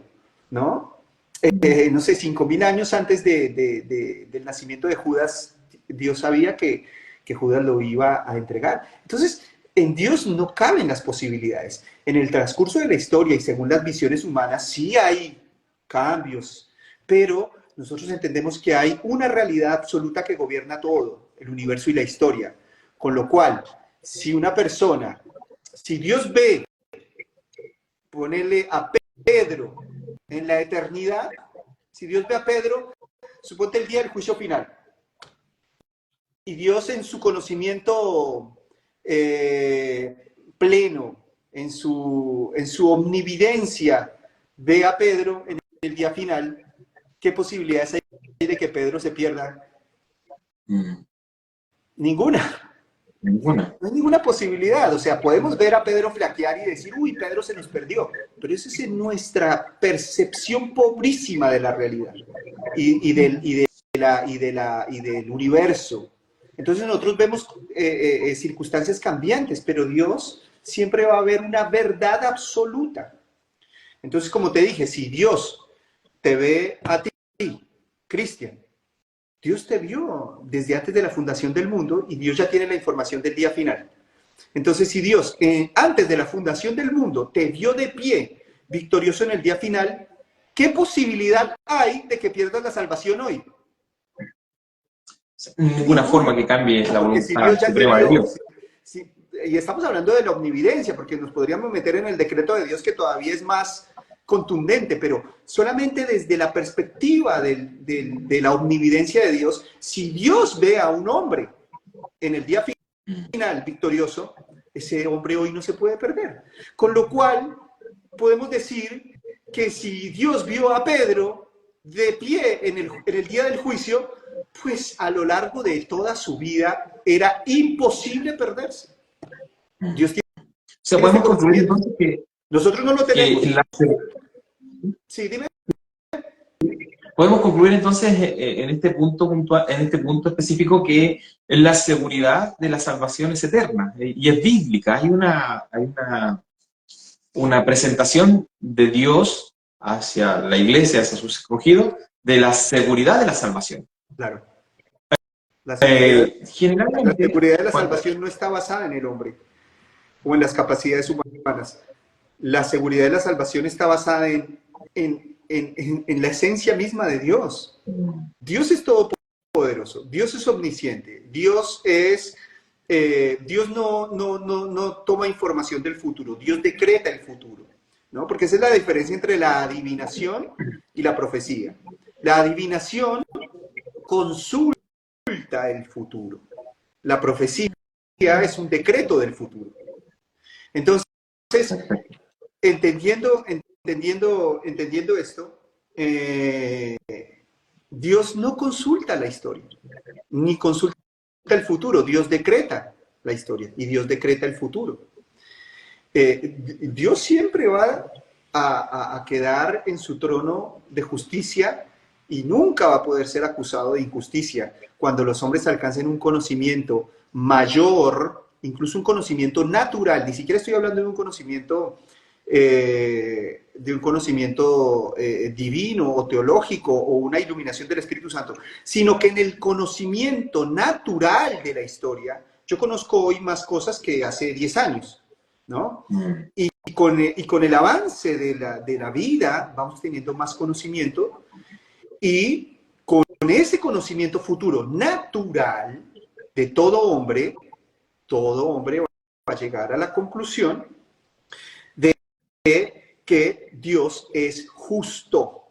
¿no? No sé, 5000 años antes del nacimiento de Judas, Dios sabía que Judas lo iba a entregar. Entonces, en Dios no caben las posibilidades. En el transcurso de la historia y según las visiones humanas, sí hay cambios, pero nosotros entendemos que hay una realidad absoluta que gobierna todo, el universo y la historia. Con lo cual, si una persona, si Dios ve, ponerle a Pedro en la eternidad, si Dios ve a Pedro, suponte el día del juicio final, y Dios en su conocimiento pleno, en su omnividencia, ve a Pedro en el día final, ¿qué posibilidades hay de que Pedro se pierda? Ninguna. Ninguna. No hay ninguna posibilidad. O sea, podemos ver a Pedro flaquear y decir, uy, Pedro se nos perdió. Pero eso es en nuestra percepción pobrísima de la realidad y del universo. Entonces nosotros vemos circunstancias cambiantes, pero Dios siempre va a ver una verdad absoluta. Entonces, como te dije, si Dios te ve a ti, Cristian, Dios te vio desde antes de la fundación del mundo y Dios ya tiene la información del día final. Entonces, si Dios antes de la fundación del mundo te vio de pie, victorioso en el día final, ¿qué posibilidad hay de que pierdas la salvación hoy? Ninguna forma que cambie la Porque si voluntad Dios ya te suprema de vio, Dios. y estamos hablando de la omnividencia, porque nos podríamos meter en el decreto de Dios que todavía es más contundente, pero solamente desde la perspectiva de la omnividencia de Dios, si Dios ve a un hombre en el día final victorioso, ese hombre hoy no se puede perder. Con lo cual, podemos decir que si Dios vio a Pedro de pie en el día del juicio, pues a lo largo de toda su vida era imposible perderse. Dios tiene O sea, ese podemos concluir conocimiento. entonces Nosotros no lo tenemos. que Sí, dime. podemos concluir entonces en este punto puntual, en este punto específico que la seguridad de la salvación es eterna y es bíblica. Una presentación de Dios hacia la iglesia, hacia sus escogidos, de la seguridad de la salvación. Claro. La seguridad, la Generalmente, seguridad de la cuando, salvación no está basada en el hombre o en las capacidades humanas. La seguridad de la salvación está basada en la esencia misma de Dios. Dios es todopoderoso, Dios es omnisciente, Dios no toma información del futuro, Dios decreta el futuro, ¿no? Porque esa es la diferencia entre la adivinación y la profecía. La adivinación consulta el futuro, la profecía es un decreto del futuro. Entonces, entendiendo esto, Dios no consulta la historia, ni consulta el futuro. Dios decreta la historia y Dios decreta el futuro. Dios siempre va a quedar en su trono de justicia y nunca va a poder ser acusado de injusticia cuando los hombres alcancen un conocimiento mayor, incluso un conocimiento natural. Ni siquiera estoy hablando de un conocimiento divino o teológico o una iluminación del Espíritu Santo, sino que en el conocimiento natural de la historia, yo conozco hoy más cosas que hace 10 años, ¿no? Y con el avance de la vida vamos teniendo más conocimiento y con ese conocimiento futuro natural de todo hombre va a llegar a la conclusión de que Dios es justo,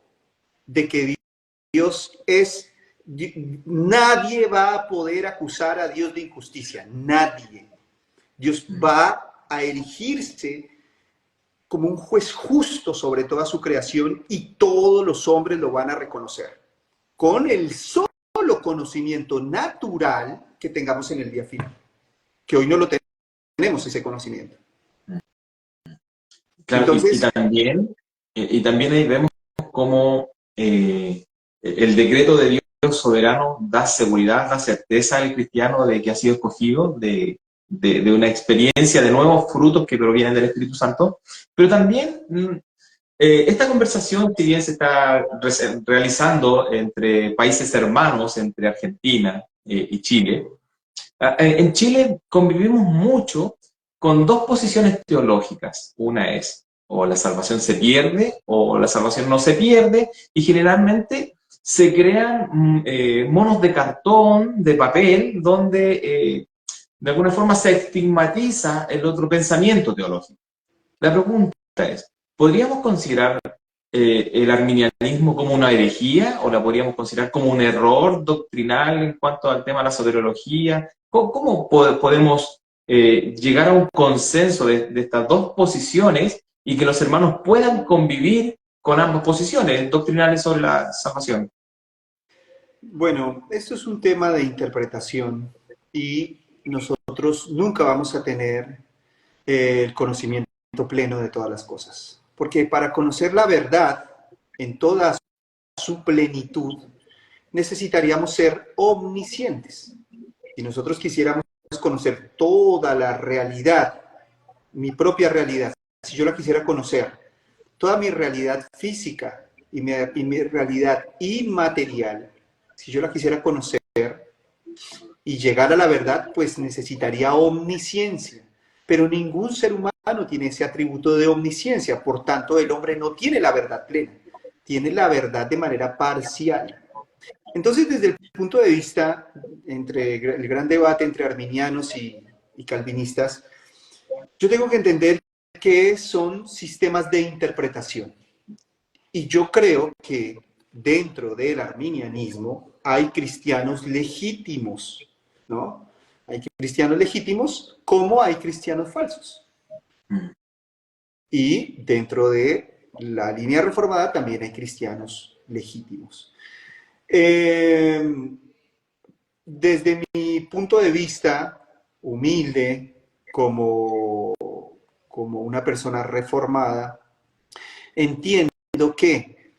de que nadie va a poder acusar a Dios de injusticia, nadie. Dios va a erigirse como un juez justo sobre toda su creación y todos los hombres lo van a reconocer con el solo conocimiento natural que tengamos en el día final, que hoy no lo tenemos ese conocimiento. Claro, Entonces, y también ahí vemos cómo el decreto de Dios soberano da seguridad, da certeza al cristiano de que ha sido escogido, de una experiencia de nuevos frutos que provienen del Espíritu Santo, pero también esta conversación, si bien se está realizando entre países hermanos, entre Argentina y Chile, en Chile convivimos mucho con dos posiciones teológicas. Una es o la salvación se pierde o la salvación no se pierde, y generalmente se crean monos de cartón, de papel, donde de alguna forma se estigmatiza el otro pensamiento teológico. La pregunta es, ¿podríamos considerar el arminianismo como una herejía o la podríamos considerar como un error doctrinal en cuanto al tema de la soteriología? ¿Cómo podemos llegar a un consenso de estas dos posiciones y que los hermanos puedan convivir con ambas posiciones doctrinales sobre la salvación? bueno, esto es un tema de interpretación y nosotros nunca vamos a tener el conocimiento pleno de todas las cosas. Porque para conocer la verdad en toda su plenitud, necesitaríamos ser omniscientes. Si nosotros quisiéramos conocer toda la realidad, mi propia realidad, si yo la quisiera conocer, toda mi realidad física y mi realidad inmaterial, si yo la quisiera conocer y llegar a la verdad, pues necesitaría omnisciencia. Pero ningún ser humano tiene ese atributo de omnisciencia, por tanto el hombre no tiene la verdad plena, tiene la verdad de manera parcial. Entonces, desde el punto de vista entre el gran debate entre arminianos y calvinistas, yo tengo que entender que son sistemas de interpretación. Y yo creo que dentro del arminianismo hay cristianos legítimos, ¿no? Hay cristianos legítimos como hay cristianos falsos. Mm. Y dentro de la línea reformada también hay cristianos legítimos. Eh, Desde mi punto de vista humilde, como una persona reformada, entiendo que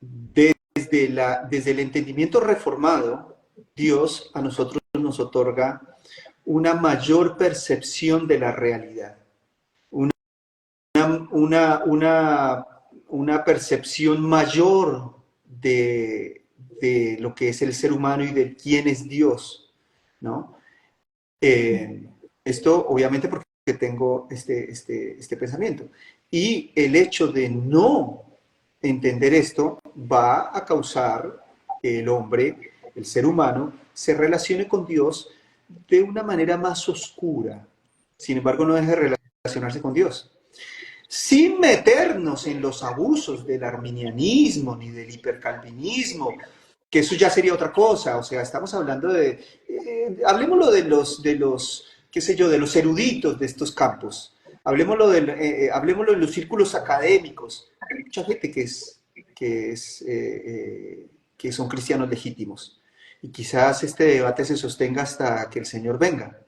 desde el entendimiento reformado, Dios a nosotros nos otorga una mayor percepción de la realidad, una, una, una, una percepción mayor de lo que es el ser humano y de quién es Dios, ¿no? Eh, Esto obviamente porque tengo este pensamiento. Y el hecho de no entender esto va a causar que el hombre, el ser humano, se relacione con Dios de una manera más oscura. Sin embargo, no deje de relacionarse con Dios. Sin meternos en los abusos del arminianismo ni del hipercalvinismo, que eso ya sería otra cosa. O sea, estamos hablando de, hablemoslo de los, qué sé yo, de los eruditos de estos campos. Hablemoslo en los círculos académicos. Hay mucha gente que son cristianos legítimos. Y quizás este debate se sostenga hasta que el Señor venga,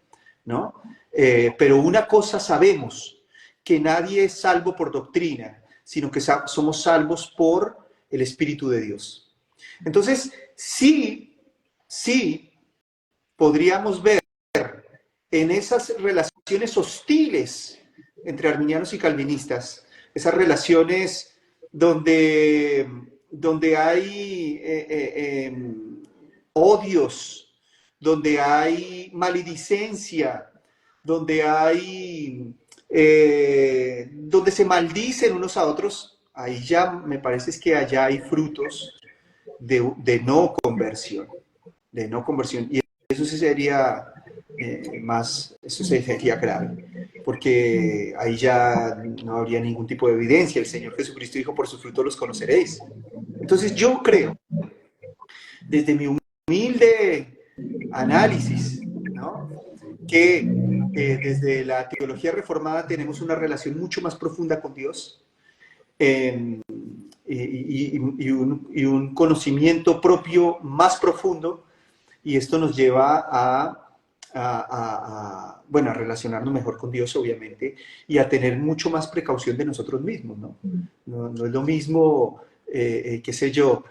¿no? Pero una cosa sabemos, que nadie es salvo por doctrina, sino que somos salvos por el Espíritu de Dios. Entonces, sí podríamos ver en esas relaciones hostiles entre arminianos y calvinistas, esas relaciones donde hay odios, donde hay maledicencia, donde se maldicen unos a otros, ahí ya me parece que allá hay frutos de no conversión, y eso sí sería eso sería grave, porque ahí ya no habría ningún tipo de evidencia. El Señor Jesucristo dijo, por sus frutos los conoceréis. Entonces yo creo, desde mi humilde análisis, ¿no? Que desde la teología reformada tenemos una relación mucho más profunda con Dios, eh, y un conocimiento propio más profundo, y esto nos lleva bueno, a relacionarnos mejor con Dios, obviamente, y a tener mucho más precaución de nosotros mismos, ¿no? No es lo mismo, qué sé yo,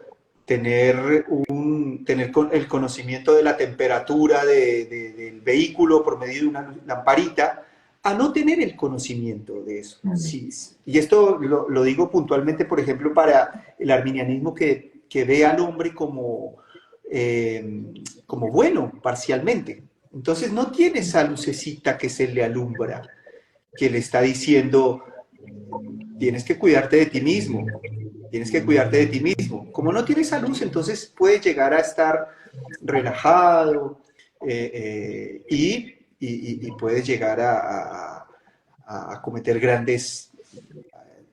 tener el conocimiento de la temperatura del vehículo por medio de una lamparita, a no tener el conocimiento de eso. Sí, y esto lo digo puntualmente, por ejemplo, para el arminianismo que ve al hombre como bueno, parcialmente. Entonces no tiene esa lucecita que se le alumbra, que le está diciendo, tienes que cuidarte de ti mismo, tienes que cuidarte de ti mismo. Como no tiene esa luz, entonces puedes llegar a estar relajado y puedes llegar a cometer grandes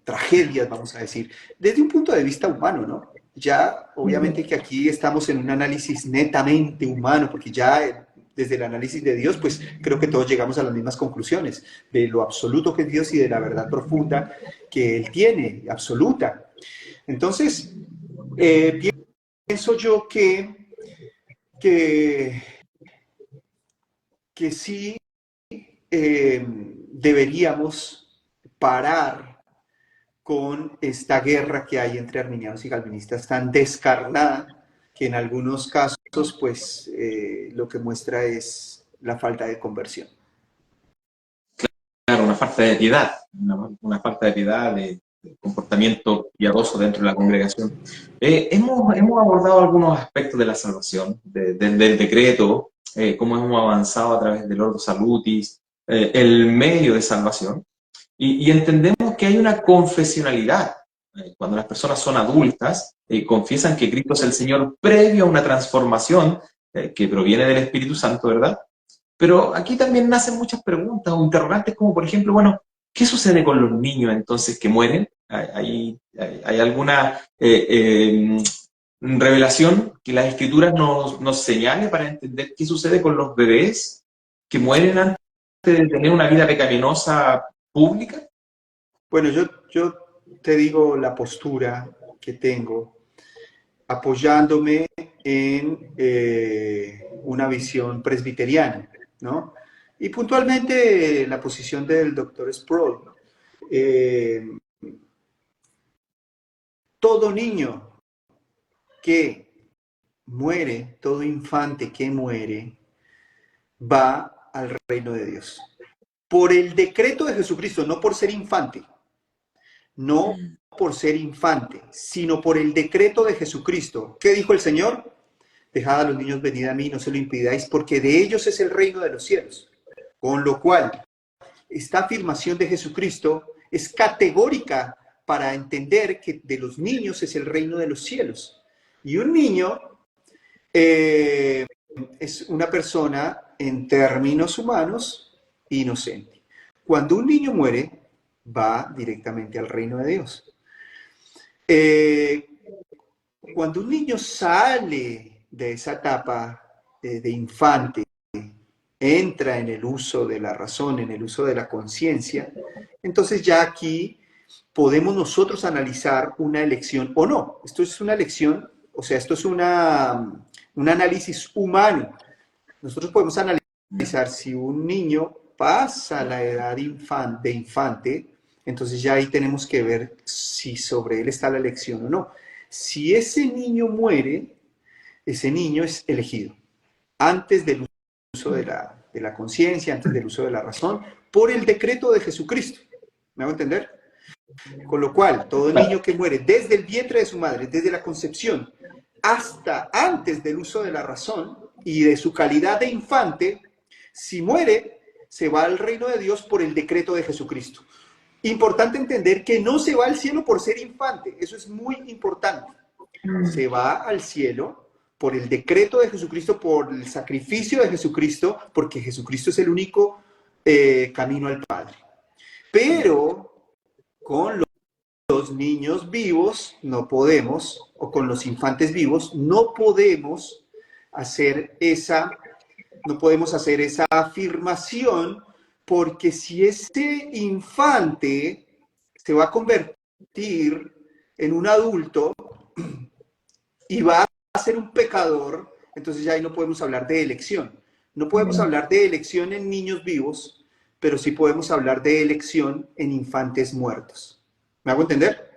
tragedias, vamos a decir, desde un punto de vista humano, ¿no? Ya, obviamente que aquí estamos en un análisis netamente humano, porque ya desde el análisis de Dios, pues creo que todos llegamos a las mismas conclusiones, de lo absoluto que es Dios y de la verdad profunda que Él tiene, absoluta. Entonces, pienso yo que, que sí deberíamos parar con esta guerra que hay entre arminianos y calvinistas tan descarnada que en algunos casos pues lo que muestra es la falta de conversión. Claro, una falta de piedad, una falta de piedad, de comportamiento piadoso dentro de la congregación. Hemos abordado algunos aspectos de la salvación, del decreto, cómo hemos avanzado a través del Ordo Salutis, el medio de salvación, y entendemos que hay una confesionalidad. Cuando las personas son adultas, confiesan que Cristo es el Señor previo a una transformación que proviene del Espíritu Santo, ¿verdad? Pero aquí también nacen muchas preguntas o interrogantes como, por ejemplo, bueno, ¿qué sucede con los niños entonces que mueren? ¿Hay alguna revelación que las Escrituras nos señale para entender qué sucede con los bebés que mueren antes de tener una vida pecaminosa pública? Bueno, yo te digo la postura que tengo apoyándome en una visión presbiteriana, ¿no? Y puntualmente la posición del doctor Sproul. Eh, todo niño que muere, todo infante que muere, va al reino de Dios. Por el decreto de Jesucristo, no por ser infante, no por ser infante, sino por el decreto de Jesucristo. ¿Qué dijo el Señor? Dejad a los niños venid a mí, no se lo impidáis, porque de ellos es el reino de los cielos. Con lo cual, esta afirmación de Jesucristo es categórica para entender que de los niños es el reino de los cielos. Y un niño es una persona, en términos humanos, inocente. Cuando un niño muere, va directamente al reino de Dios. Cuando un niño sale de esa etapa de infante, entra en el uso de la razón, en el uso de la conciencia, entonces ya aquí podemos nosotros analizar una elección o no. Esto es una elección, o sea, esto es un análisis humano. Nosotros podemos analizar si un niño pasa la edad de infante, entonces ya ahí tenemos que ver si sobre él está la elección o no. Si ese niño muere, ese niño es elegido antes del uso de la conciencia, antes del uso de la razón, por el decreto de Jesucristo. ¿Me hago entender? Con lo cual, todo niño que muere desde el vientre de su madre, desde la concepción, hasta antes del uso de la razón y de su calidad de infante, si muere, se va al reino de Dios por el decreto de Jesucristo. Importante entender que no se va al cielo por ser infante, eso es muy importante. Se va al cielo por el decreto de Jesucristo, por el sacrificio de Jesucristo, porque Jesucristo es el único camino al Padre. Pero con los niños vivos no podemos, o con los infantes vivos, no podemos hacer esa afirmación, porque si ese infante se va a convertir en un adulto y va a ser un pecador, entonces ya ahí no podemos hablar de elección, No podemos hablar de elección en niños vivos, pero sí podemos hablar de elección en infantes muertos. ¿Me hago entender?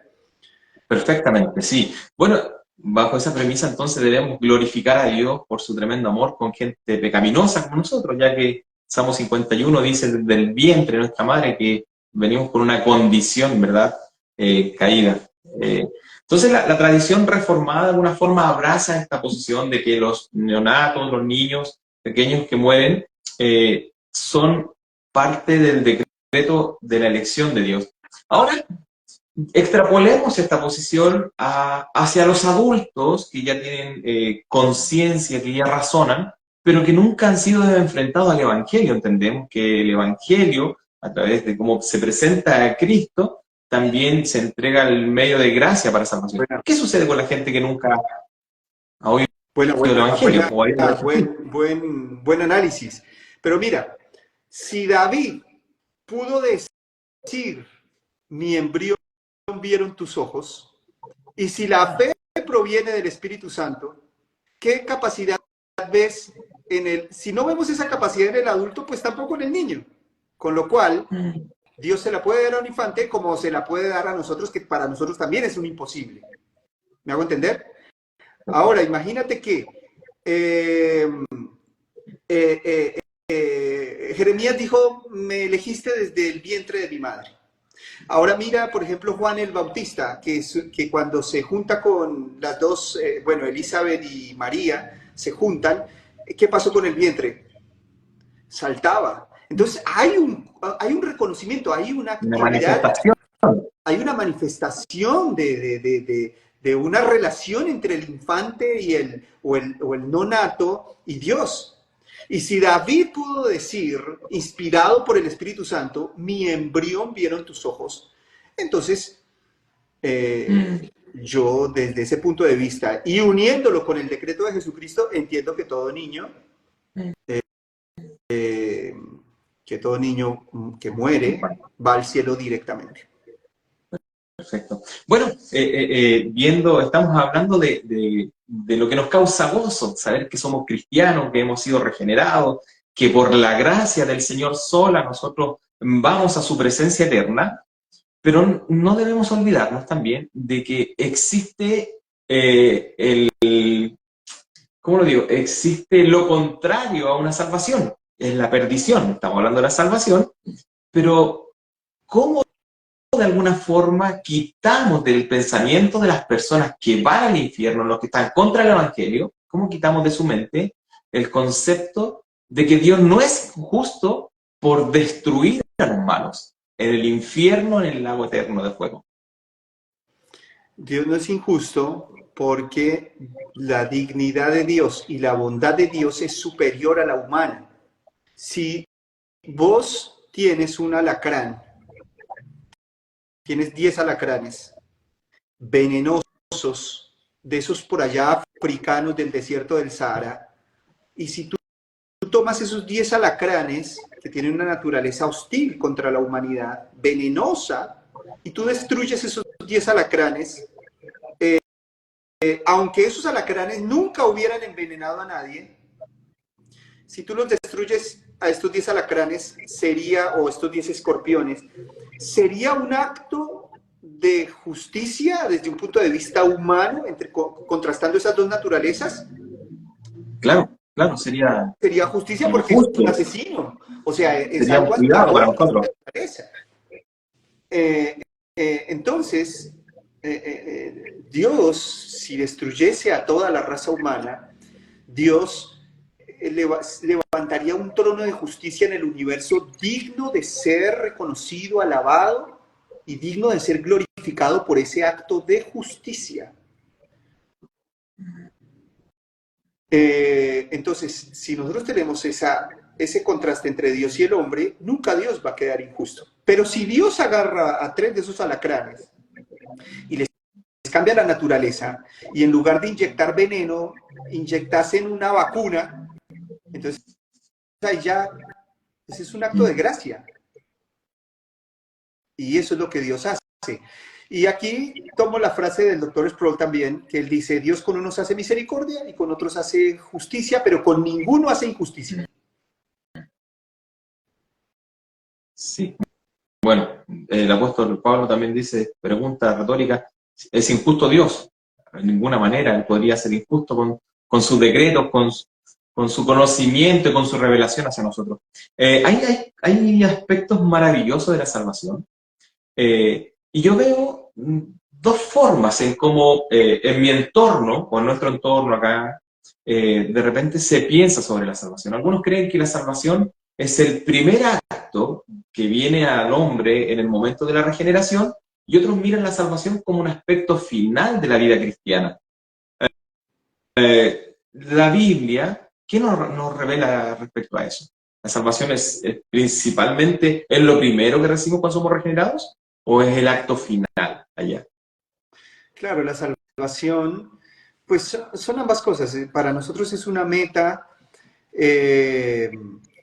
Perfectamente, sí. Bueno, bajo esa premisa entonces debemos glorificar a Dios por su tremendo amor con gente pecaminosa como nosotros, ya que Salmo 51 dice desde el vientre de nuestra madre que venimos por una condición, ¿verdad? Caída. Entonces la tradición reformada de alguna forma abraza esta posición de que los neonatos, los niños pequeños que mueren, son parte del decreto de la elección de Dios. Ahora, extrapolemos esta posición hacia los adultos que ya tienen conciencia, que ya razonan, pero que nunca han sido enfrentados al Evangelio. Entendemos que el Evangelio, a través de cómo se presenta a Cristo, también se entrega el medio de gracia para salvación. Buena, ¿Qué sucede con la gente que nunca ha oído buena, el buena, Evangelio? Como ha ido buen análisis. Pero mira, si David pudo decir, mi embrión vieron tus ojos, y si la fe proviene del Espíritu Santo, ¿qué capacidad ves en el? Si no vemos esa capacidad en el adulto, pues tampoco en el niño. Con lo cual, Dios se la puede dar a un infante como se la puede dar a nosotros, que para nosotros también es un imposible. ¿Me hago entender? Ahora, imagínate que Jeremías dijo, me elegiste desde el vientre de mi madre. Ahora mira, por ejemplo, Juan el Bautista, que cuando se junta con las dos, bueno, Elizabeth y María, se juntan, ¿qué pasó con el vientre? Saltaba. Entonces hay un reconocimiento, hay una una actividad, manifestación? hay una manifestación de una relación entre el infante y o el no nato y Dios. Y si David pudo decir, inspirado por el Espíritu Santo, mi embrión vieron tus ojos, entonces yo desde ese punto de vista y uniéndolo con el decreto de Jesucristo, entiendo que todo niño, que muere va al cielo directamente. Perfecto. Bueno, estamos hablando de lo que nos causa gozo, saber que somos cristianos, que hemos sido regenerados, que por la gracia del Señor sola nosotros vamos a su presencia eterna, pero no debemos olvidarnos también de que existe ¿cómo lo digo? Existe lo contrario a una salvación, es la perdición. Estamos hablando de la salvación, pero ¿cómo de alguna forma quitamos del pensamiento de las personas que van al infierno, los que están contra el Evangelio, cómo quitamos de su mente el concepto de que Dios no es justo por destruir a los malos en el infierno, en el lago eterno de fuego? Dios no es injusto porque la dignidad de Dios y la bondad de Dios es superior a la humana. Si vos tienes un alacrán, tienes 10 alacranes venenosos, de esos por allá africanos del desierto del Sahara, y si tú tomas esos 10 alacranes que tienen una naturaleza hostil contra la humanidad, venenosa, y tú destruyes esos 10 alacranes, aunque esos alacranes nunca hubieran envenenado a nadie, si tú los destruyes a estos 10 alacranes, o estos 10 escorpiones, sería un acto de justicia desde un punto de vista humano, contrastando esas dos naturalezas. Claro, claro, sería Justicia porque es justo, un asesino, o sea, es sería un algo a cuidado para favor de nosotros. la naturaleza. Entonces, Dios, si destruyese a toda la raza humana, Dios levantaría un trono de justicia en el universo digno de ser reconocido, alabado y digno de ser glorificado por ese acto de justicia. Entonces, si nosotros tenemos ese contraste entre Dios y el hombre, nunca Dios va a quedar injusto. Pero si Dios agarra a 3 de esos alacranes y les cambia la naturaleza, y en lugar de inyectar veneno, inyectasen una vacuna, entonces ahí ya, ese es un acto de gracia. Y eso es lo que Dios hace. Y aquí tomo la frase del doctor Sproul también, que él dice, Dios con unos hace misericordia y con otros hace justicia, pero con ninguno hace injusticia. Sí. Bueno, el apóstol Pablo también dice, pregunta retórica, ¿es injusto Dios? De ninguna manera él podría ser injusto con sus decretos, con su conocimiento y con su revelación hacia nosotros. Hay aspectos maravillosos de la salvación. Y yo veo dos formas en cómo en mi entorno, o en nuestro entorno acá, de repente se piensa sobre la salvación. Algunos creen que la salvación es el primer acto que viene al hombre en el momento de la regeneración, y otros miran la salvación como un aspecto final de la vida cristiana. La Biblia, ¿qué nos revela respecto a eso? ¿La salvación es principalmente, es lo primero que recibimos cuando somos regenerados? ¿O es el acto final allá? Claro, la salvación, pues son ambas cosas. Para nosotros es eh,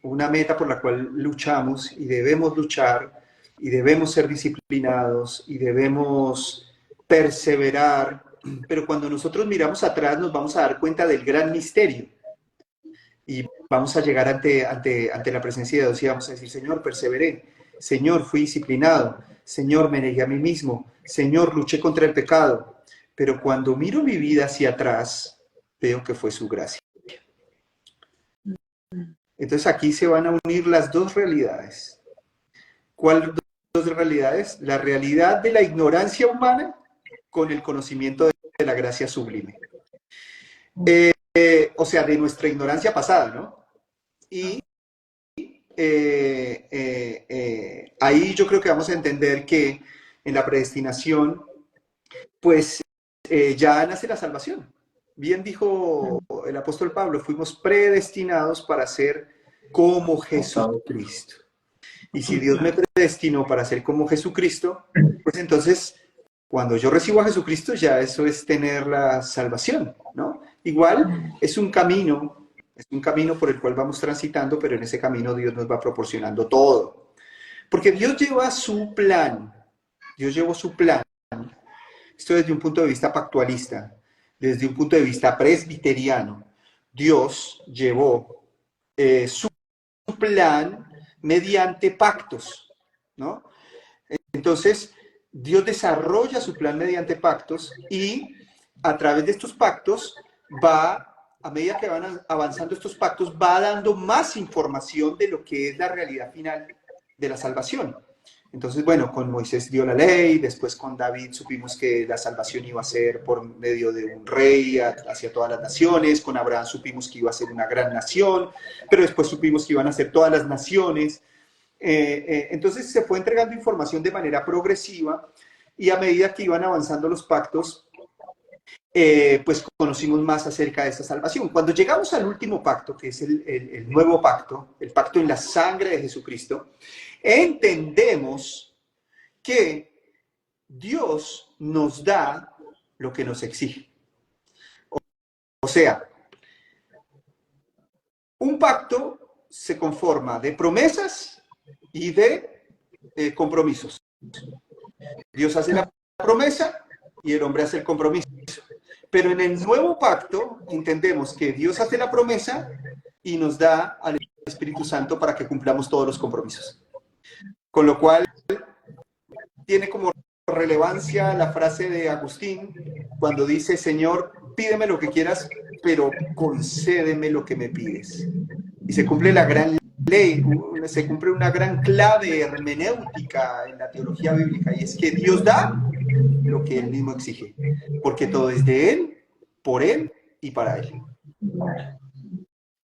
una meta por la cual luchamos y debemos luchar y debemos ser disciplinados y debemos perseverar. Pero cuando nosotros miramos atrás nos vamos a dar cuenta del gran misterio y vamos a llegar ante la presencia de Dios y vamos a decir, Señor, perseveré, Señor, fui disciplinado, Señor, me negué a mí mismo, Señor, luché contra el pecado. Pero cuando miro mi vida hacia atrás, veo que fue su gracia. Entonces aquí se van a unir las dos realidades. ¿Cuáles dos realidades? La realidad de la ignorancia humana con el conocimiento de la gracia sublime. O sea, de nuestra ignorancia pasada, ¿no? Y ahí yo creo que vamos a entender que en la predestinación, pues ya nace la salvación. Bien dijo el apóstol Pablo, fuimos predestinados para ser como Jesucristo. Y si Dios me predestinó para ser como Jesucristo, pues entonces cuando yo recibo a Jesucristo ya eso es tener la salvación, ¿no? Igual es un camino por el cual vamos transitando, pero en ese camino Dios nos va proporcionando todo. Porque Dios lleva su plan, Dios llevó su plan. Esto desde un punto de vista pactualista, desde un punto de vista presbiteriano. Dios llevó su plan mediante pactos, ¿no? Entonces, Dios desarrolla su plan mediante pactos y a través de estos pactos a medida que van avanzando estos pactos, va dando más información de lo que es la realidad final de la salvación. Entonces, bueno, con Moisés dio la ley, después con David supimos que la salvación iba a ser por medio de un rey hacia todas las naciones, con Abraham supimos que iba a ser una gran nación, pero después supimos que iban a ser todas las naciones. Entonces se fue entregando información de manera progresiva y a medida que iban avanzando los pactos, pues conocimos más acerca de esta salvación. Cuando llegamos al último pacto, que es el nuevo pacto, el pacto en la sangre de Jesucristo, entendemos que Dios nos da lo que nos exige. O sea, un pacto se conforma de promesas y de compromisos. Dios hace la promesa y el hombre hace el compromiso. Pero en el nuevo pacto entendemos que Dios hace la promesa y nos da al Espíritu Santo para que cumplamos todos los compromisos. Con lo cual tiene como relevancia la frase de Agustín cuando dice, Señor, pídeme lo que quieras, pero concédeme lo que me pides. Y se cumple la gran ley, se cumple una gran clave hermenéutica en la teología bíblica, y es que Dios da lo que Él mismo exige, porque todo es de Él, por Él y para Él.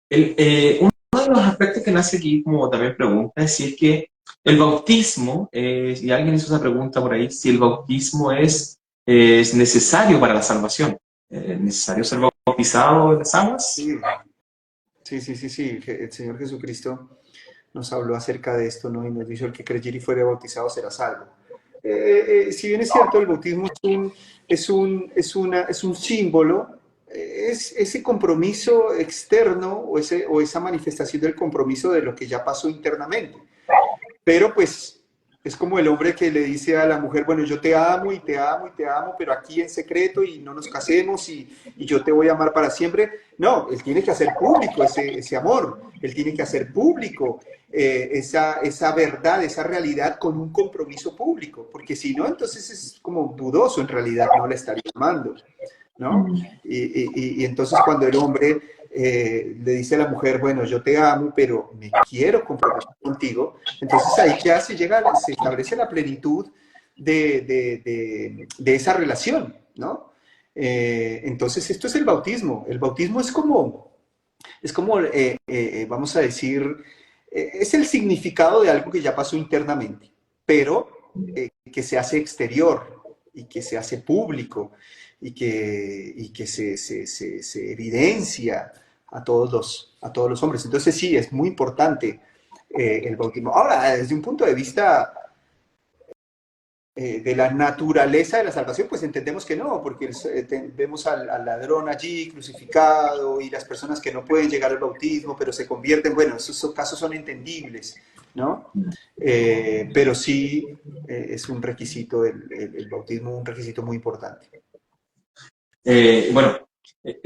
Uno de los aspectos que nace aquí como también pregunta es si es que el bautismo, y alguien hizo esa pregunta por ahí, si el bautismo es necesario para la salvación. ¿Es necesario ser bautizado en las aguas? Sí. Sí. El Señor Jesucristo nos habló acerca de esto, ¿no? Y nos dijo, el que creyere y fuere bautizado será salvo. Si bien es cierto, el bautismo es un símbolo, es ese compromiso externo o esa manifestación del compromiso de lo que ya pasó internamente. Pero pues Es como el hombre que le dice a la mujer, bueno, yo te amo y te amo y te amo, pero aquí en secreto y no nos casemos y yo te voy a amar para siempre. No, él tiene que hacer público ese amor, él tiene que hacer público esa verdad, esa realidad con un compromiso público, porque si no, entonces es como dudoso en realidad, no la estaría amando, ¿no? Y entonces cuando el hombre le dice a la mujer, bueno, yo te amo, pero me quiero comprometer contigo, entonces ahí ya se establece la plenitud de esa relación, ¿no? Entonces esto es el bautismo. El bautismo vamos a decir, es el significado de algo que ya pasó internamente, pero que se hace exterior y que se hace público y que se evidencia a todos los hombres. Entonces sí, es muy importante el bautismo. Ahora, desde un punto de vista de la naturaleza de la salvación, pues entendemos que no, porque vemos al ladrón allí crucificado y las personas que no pueden llegar al bautismo, pero se convierten, bueno, esos casos son entendibles, ¿no? Pero sí es un requisito, el bautismo, un requisito muy importante. Bueno,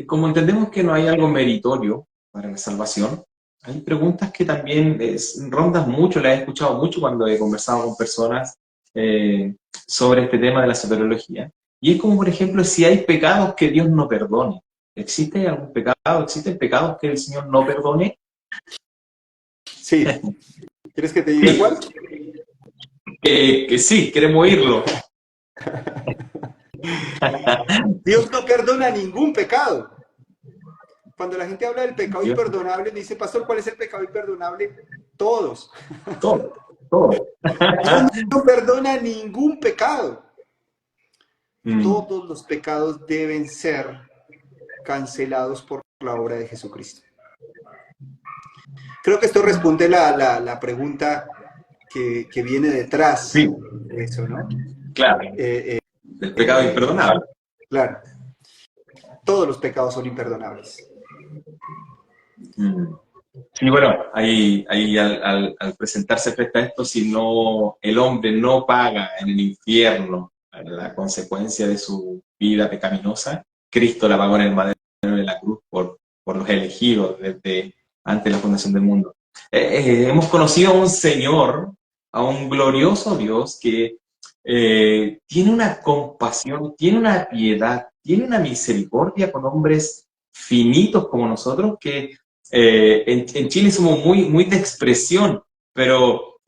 como entendemos que no hay algo meritorio para la salvación, hay preguntas que también rondan mucho, las he escuchado mucho cuando he conversado con personas sobre este tema de la soteriología. Y es como, por ejemplo, si hay pecados que Dios no perdone. ¿Existe algún pecado? ¿Existen pecados que el Señor no perdone? Sí. ¿Quieres que te diga Sí, cuál? que sí, queremos oírlo. Dios no perdona ningún pecado. Cuando la gente habla del pecado Dios, imperdonable, me dice, pastor, ¿cuál es el pecado imperdonable? Todos. todo, todo. Dios no perdona ningún pecado. Mm, Todos los pecados deben ser cancelados por la obra de Jesucristo. Creo que esto responde la pregunta que viene detrás sí, de eso, ¿no? claro. El pecado imperdonable. Claro, todos los pecados son imperdonables. Mm. Sí, bueno, ahí al presentarse frente a esto, si no, el hombre no paga en el infierno la consecuencia de su vida pecaminosa, Cristo la pagó en el madero de la cruz por los elegidos desde antes de la fundación del mundo. Hemos conocido a un Señor, a un glorioso Dios que tiene una compasión, tiene una piedad, tiene una misericordia con hombres finitos como nosotros que en Chile somos muy de expresión, pero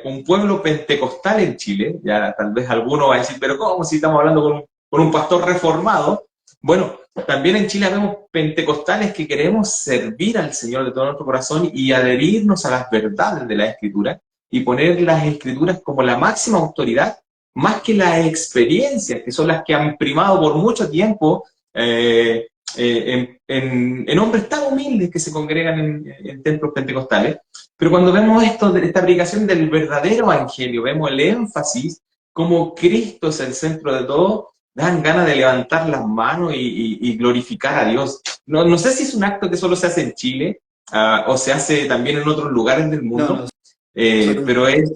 un pueblo pentecostal en Chile, ya tal vez alguno va a decir, pero ¿cómo si estamos hablando con un pastor reformado? Bueno, también en Chile vemos pentecostales que queremos servir al Señor de todo nuestro corazón y adherirnos a las verdades de la Escritura y poner las Escrituras como la máxima autoridad, más que las experiencias, que son las que han primado por mucho tiempo en hombres tan humildes que se congregan en templos pentecostales. Pero cuando vemos esta predicación del verdadero evangelio, vemos el énfasis, como Cristo es el centro de todo, dan ganas de levantar las manos y glorificar a Dios. No sé si es un acto que solo se hace en Chile o se hace también en otros lugares del No, mundo, no, solo, pero es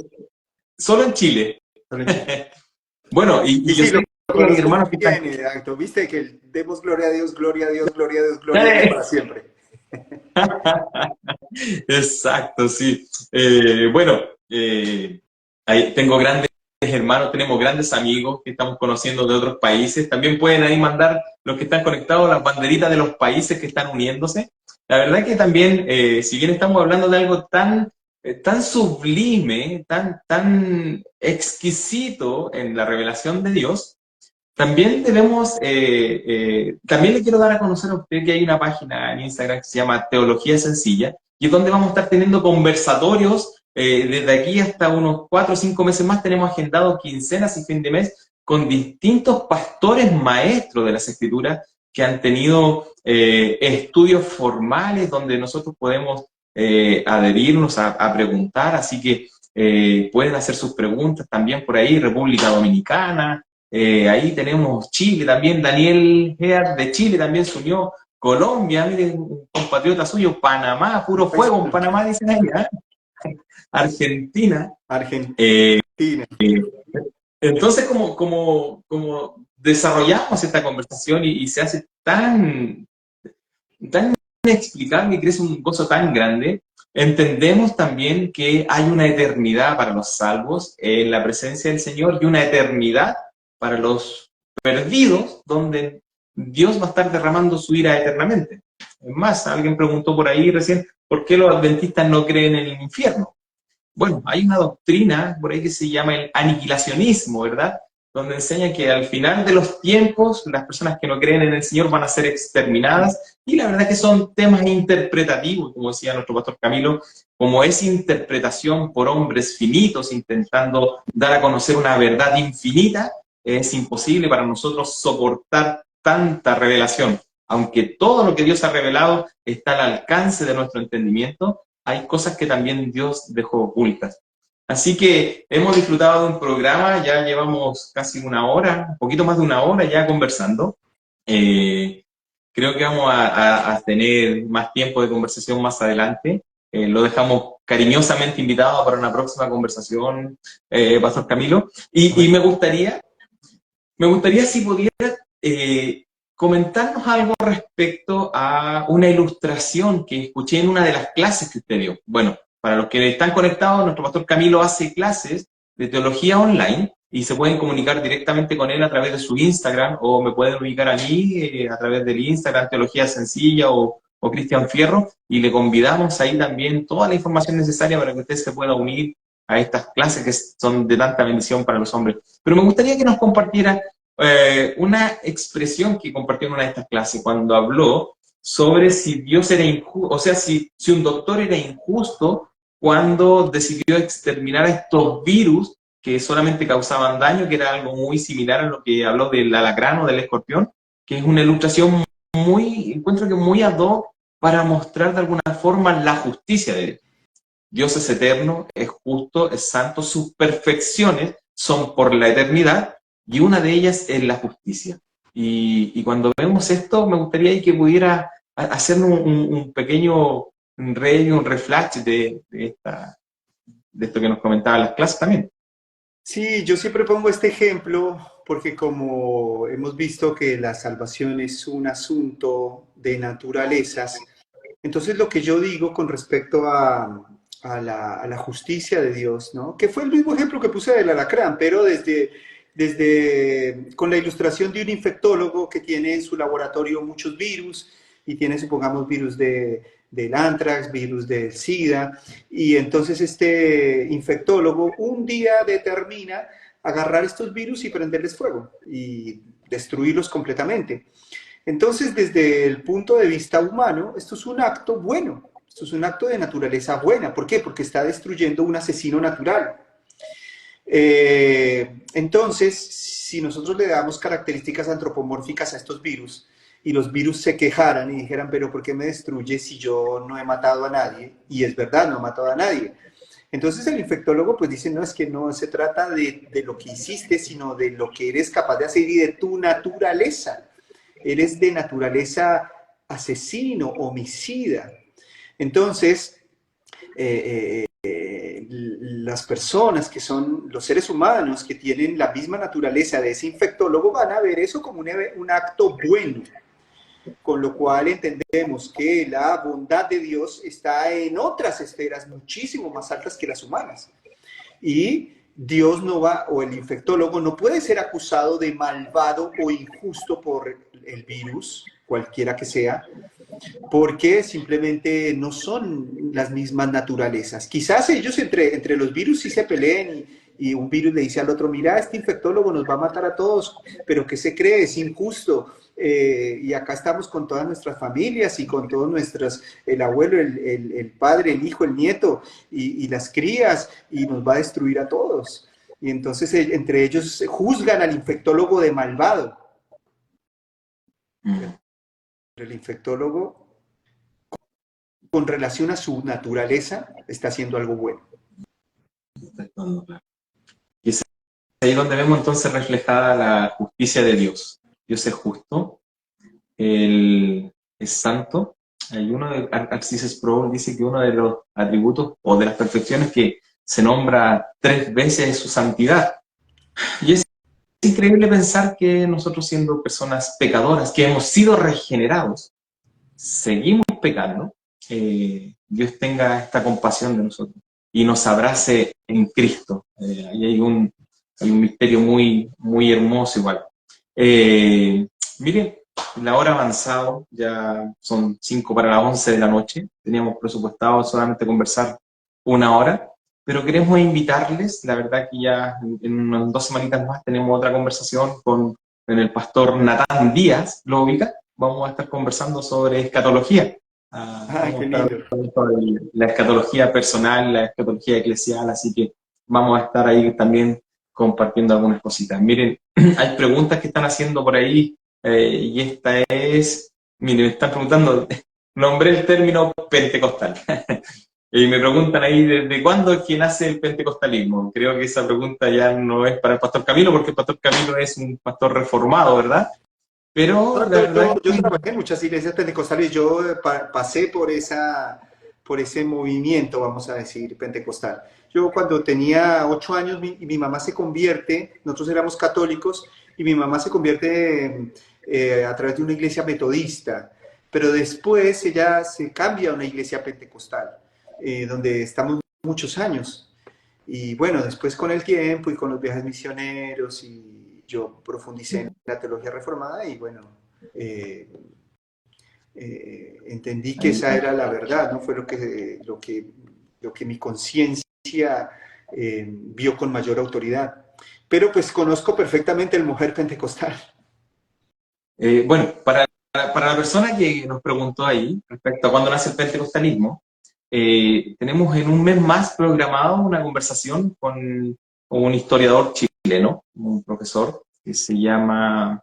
solo en Chile. solo en Chile. Bueno, y Y yo sí, lo sé que hay conozco hermanos muy que están... bien, acto. Viste que demos gloria a Dios, gloria a Dios, gloria a Dios, gloria a Dios para siempre. Exacto, sí. Bueno, ahí tengo grandes hermanos, tenemos grandes amigos que estamos conociendo de otros países. También pueden ahí mandar los que están conectados las banderitas de los países que están uniéndose. La verdad que también, si bien estamos hablando de algo tan sublime, tan exquisito en la revelación de Dios, también también le quiero dar a conocer a usted que hay una página en Instagram que se llama Teología Sencilla, y es donde vamos a estar teniendo conversatorios desde aquí hasta unos 4 o 5 meses más. Tenemos agendados quincenas y fin de mes con distintos pastores maestros de las Escrituras que han tenido estudios formales donde nosotros podemos adherirnos a preguntar, así que pueden hacer sus preguntas también por ahí, República Dominicana. Ahí tenemos Chile también, Daniel Gear de Chile también se unió, Colombia, miren, un compatriota suyo, Panamá, puro fuego en Panamá, dicen ahí, ¿eh? Argentina. Argentina. Entonces, como desarrollamos esta conversación y se hace tan inexplicable y crece un gozo tan grande, entendemos también que hay una eternidad para los salvos en la presencia del Señor y una eternidad para los perdidos, donde Dios va a estar derramando su ira eternamente. Es más, alguien preguntó por ahí recién, ¿por qué los adventistas no creen en el infierno? Bueno, hay una doctrina por ahí que se llama el aniquilacionismo, ¿verdad? Donde enseña que al final de los tiempos las personas que no creen en el Señor van a ser exterminadas, y la verdad que son temas interpretativos, como decía nuestro pastor Camilo, como es interpretación por hombres finitos intentando dar a conocer una verdad infinita, es imposible para nosotros soportar tanta revelación. Aunque todo lo que Dios ha revelado está al alcance de nuestro entendimiento, hay cosas que también Dios dejó ocultas. Así que hemos disfrutado de un programa, ya llevamos casi una hora, un poquito más de una hora ya conversando. Creo que vamos a tener más tiempo de conversación más adelante. Lo dejamos cariñosamente invitado para una próxima conversación, Pastor Camilo. Y me gustaría si pudiera comentarnos algo respecto a una ilustración que escuché en una de las clases que usted dio. Bueno, para los que están conectados, nuestro pastor Camilo hace clases de teología online y se pueden comunicar directamente con él a través de su Instagram, o me pueden ubicar a mí a través del Instagram Teología Sencilla o Cristian Fierro, y le convidamos ahí también toda la información necesaria para que usted se pueda unir a estas clases que son de tanta bendición para los hombres. Pero me gustaría que nos compartiera una expresión que compartió en una de estas clases cuando habló sobre si Dios era injusto, o sea, si un doctor era injusto cuando decidió exterminar a estos virus que solamente causaban daño, que era algo muy similar a lo que habló del alacrán o del escorpión, que es una ilustración encuentro que muy ad hoc para mostrar de alguna forma la justicia de Dios. Dios es eterno, es justo, es santo, sus perfecciones son por la eternidad, y una de ellas es la justicia. Y cuando vemos esto, me gustaría que pudiera hacernos un pequeño review, un reflash de esto que nos comentaba en las clases también. Sí, yo siempre pongo este ejemplo porque como hemos visto que la salvación es un asunto de naturalezas, entonces lo que yo digo con respecto a la justicia de Dios, ¿no? Que fue el mismo ejemplo que puse del alacrán, pero con la ilustración de un infectólogo que tiene en su laboratorio muchos virus y tiene, supongamos, virus del anthrax, virus del SIDA, y entonces este infectólogo un día determina agarrar estos virus y prenderles fuego y destruirlos completamente. Entonces, desde el punto de vista humano, esto es un acto bueno, esto es un acto de naturaleza buena. ¿Por qué? Porque está destruyendo un asesino natural. Entonces, si nosotros le damos características antropomórficas a estos virus y los virus se quejaran y dijeran, pero ¿por qué me destruye si yo no he matado a nadie? Y es verdad, no he matado a nadie. Entonces el infectólogo pues dice, no, es que no se trata de lo que hiciste, sino de lo que eres capaz de hacer y de tu naturaleza. Eres de naturaleza asesino, homicida. Entonces, las personas que son los seres humanos que tienen la misma naturaleza de ese infectólogo van a ver eso como un acto bueno, con lo cual entendemos que la bondad de Dios está en otras esferas muchísimo más altas que las humanas. Y Dios no va, o el infectólogo no puede ser acusado de malvado o injusto por el virus, cualquiera que sea, porque simplemente no son las mismas naturalezas. Quizás ellos entre los virus sí se peleen y un virus le dice al otro, mira, este infectólogo nos va a matar a todos, pero ¿qué se cree? Es injusto. Y acá estamos con todas nuestras familias y con todos nuestros, el abuelo, el padre, el hijo, el nieto y las crías, y nos va a destruir a todos. Y entonces entre ellos juzgan al infectólogo de malvado. El infectólogo, con relación a su naturaleza, está haciendo algo bueno. Y es ahí donde vemos entonces reflejada la justicia de Dios. Dios es justo, Él es santo, hay uno de Arcis Sproul dice que uno de los atributos o de las perfecciones que se nombra 3 veces es su santidad. Y es increíble pensar que nosotros siendo personas pecadoras, que hemos sido regenerados, seguimos pecando, Dios tenga esta compasión de nosotros y nos abrace en Cristo. Ahí hay un misterio muy, muy hermoso igual. Miren, la hora ha avanzado, ya son 5 para las 11 de la noche, teníamos presupuestado solamente conversar 1 hora, pero queremos invitarles, la verdad que ya en unas 2 semanitas más tenemos otra conversación con el pastor Natán Díaz, ¿lo ubica? Vamos a estar conversando sobre escatología. Ah, Vamos a qué estar lindo. hablando sobre la escatología personal, la escatología eclesial, así que vamos a estar ahí también compartiendo algunas cositas. Miren, hay preguntas que están haciendo por ahí, y esta es, miren, me están preguntando, nombré el término pentecostal. Y me preguntan ahí, ¿desde cuándo es que nace el pentecostalismo? Creo que esa pregunta ya no es para el pastor Camilo, porque el pastor Camilo es un pastor reformado, ¿verdad? Pero No, la verdad yo es trabajé en muchas iglesias pentecostales, yo pasé por ese movimiento, vamos a decir, pentecostal. Yo cuando tenía 8 años, mi mamá se convierte, nosotros éramos católicos, y mi mamá se convierte a través de una iglesia metodista, pero después ella se cambia a una iglesia pentecostal, donde estamos muchos años. Y bueno, después con el tiempo y con los viajes misioneros, y yo profundicé en la teología reformada y bueno, eh, entendí que esa era la verdad, ¿no? Fue lo que mi conciencia vio con mayor autoridad. Pero pues conozco perfectamente el mujer pentecostal. bueno, para la persona que nos preguntó ahí respecto a cuándo nace el pentecostalismo, tenemos en un mes más programado una conversación con un historiador chileno, un profesor que se llama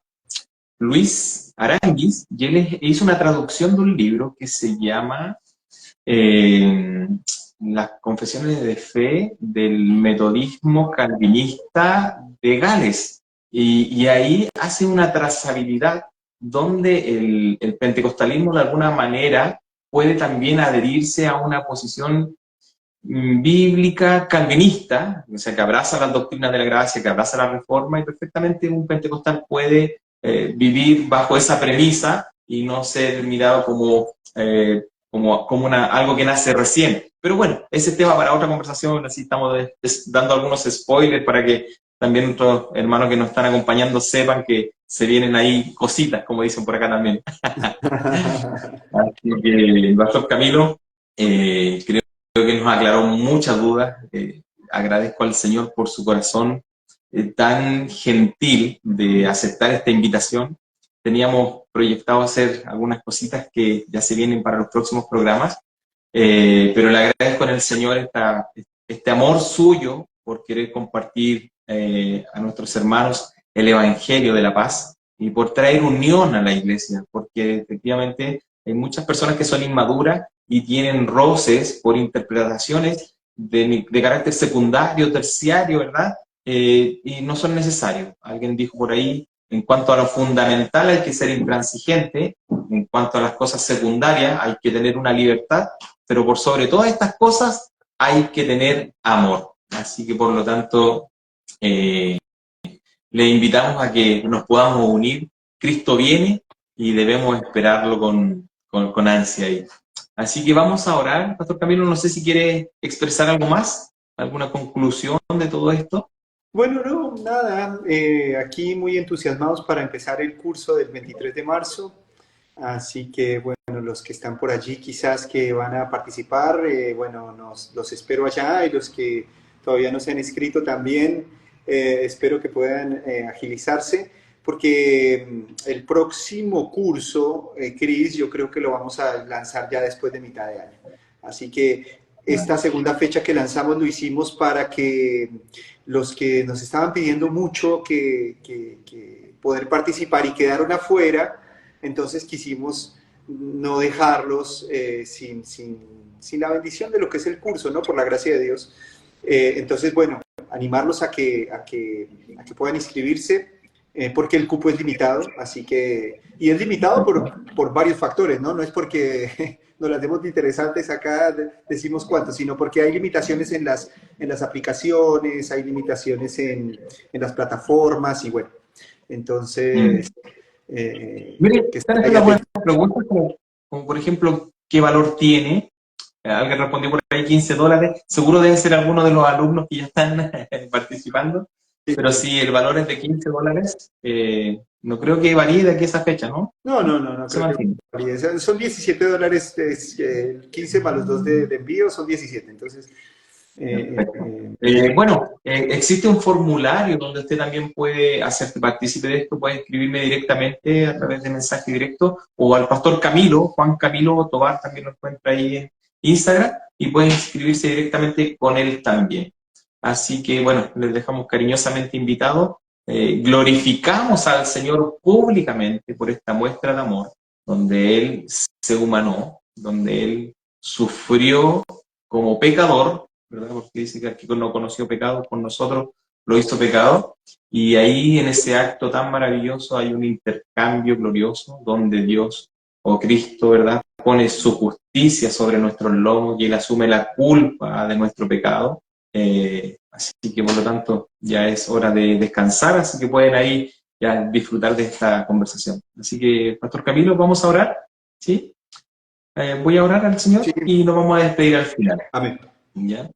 Luis Aranguis, y hizo una traducción de un libro que se llama eh, Las confesiones de fe del metodismo calvinista de Gales. Y ahí hace una trazabilidad donde el pentecostalismo de alguna manera puede también adherirse a una posición bíblica calvinista, o sea, que abraza las doctrinas de la gracia, que abraza la reforma, y perfectamente un pentecostal puede vivir bajo esa premisa y no ser mirado como algo que nace recién. Pero bueno, ese tema para otra conversación, así estamos dando algunos spoilers para que también nuestros hermanos que nos están acompañando sepan que se vienen ahí cositas, como dicen por acá también. Así que, Pastor Camilo, creo que nos aclaró muchas dudas. Agradezco al Señor por su corazón tan gentil de aceptar esta invitación. Teníamos proyectado hacer algunas cositas que ya se vienen para los próximos programas, pero le agradezco al Señor este amor suyo por querer compartir a nuestros hermanos el Evangelio de la paz y por traer unión a la iglesia, porque efectivamente hay muchas personas que son inmaduras y tienen roces por interpretaciones de carácter secundario, terciario, ¿verdad? Y no son necesarios. Alguien dijo por ahí, en cuanto a lo fundamental hay que ser intransigente, en cuanto a las cosas secundarias hay que tener una libertad, pero por sobre todas estas cosas hay que tener amor. Así que por lo tanto, eh, le invitamos a que nos podamos unir. Cristo viene y debemos esperarlo con ansia ahí. Así que vamos a orar, Pastor Camilo, no sé si quiere expresar algo más, alguna conclusión de todo esto. Bueno, no, nada, aquí muy entusiasmados para empezar el curso del 23 de marzo. Así que, bueno, los que están por allí quizás que van a participar, bueno, los espero allá, y los que todavía no se han inscrito también, espero que puedan agilizarse, porque el próximo curso, Cris, yo creo que lo vamos a lanzar ya después de mitad de año. Así que esta segunda fecha que lanzamos lo hicimos para que los que nos estaban pidiendo mucho que poder participar y quedaron afuera, entonces quisimos no dejarlos sin la bendición de lo que es el curso, ¿no? Por la gracia de Dios. Entonces, bueno, animarlos a que puedan inscribirse. porque el cupo es limitado, así que, y es limitado por varios factores, ¿no? No es porque nos las demos de interesantes acá, decimos cuánto, sino porque hay limitaciones en las aplicaciones, hay limitaciones en las plataformas y bueno, Mm. entonces, Mire, que están estén ahí haciendo buenas atentos. preguntas, como por ejemplo, ¿qué valor tiene? Alguien respondió por ahí $15. Seguro deben ser algunos de los alumnos que ya están participando, pero si el valor es de $15, no creo que varíe de aquí a esa fecha, ¿no? No, no, no, no Se creo que mantiene. varíe. Son $17, 15 más los 2 de envío son 17. Entonces, Perfecto. no. Bueno, existe un formulario donde usted también puede hacerte partícipe de esto, puede escribirme directamente a través de mensaje directo o al pastor Camilo, Juan Camilo Tobar también lo encuentra ahí en Instagram y puede inscribirse directamente con él también. Así que bueno, les dejamos cariñosamente invitados. Glorificamos al Señor públicamente por esta muestra de amor, donde Él se humanó, donde Él sufrió como pecador, ¿verdad? Porque dice que aquí no conoció pecado, con nosotros lo hizo pecado. Y ahí en ese acto tan maravilloso hay un intercambio glorioso donde Dios o Cristo, ¿verdad? Pone su justicia sobre nuestros lomos y Él asume la culpa de nuestro pecado. Así que por lo tanto ya es hora de descansar, así que pueden ahí ya disfrutar de esta conversación. Así que, Pastor Camilo, vamos a orar, ¿sí? Voy a orar al Sí, Señor y nos vamos a despedir al final, amén. ¿ya?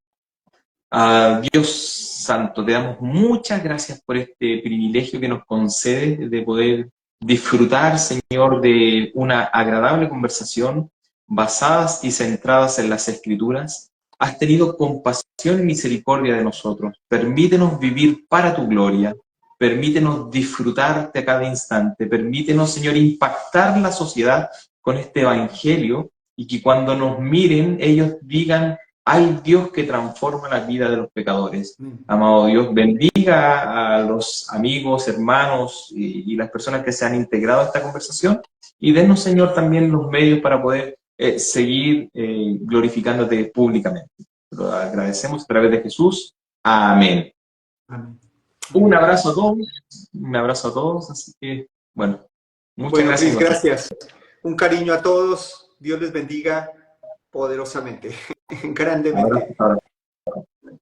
Dios Santo, te damos muchas gracias por este privilegio que nos concedes de poder disfrutar, Señor, de una agradable conversación basadas y centradas en las Escrituras. Has tenido compasión y misericordia de nosotros. Permítenos vivir para tu gloria. Permítenos disfrutarte a cada instante. Permítenos, Señor, impactar la sociedad con este evangelio y que cuando nos miren ellos digan: hay Dios que transforma la vida de los pecadores. Amado Dios, bendiga a los amigos, hermanos y las personas que se han integrado a esta conversación y denos, Señor, también los medios para poder seguir glorificándote públicamente. Lo agradecemos a través de Jesús. Amén. Amén. Un Amén. abrazo a todos, un abrazo a todos, así que, bueno, muchas Bueno, gracias. Cris, gracias. Un cariño a todos. Dios les bendiga poderosamente, grandemente.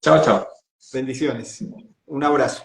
Chao, chao. Bendiciones. Un abrazo.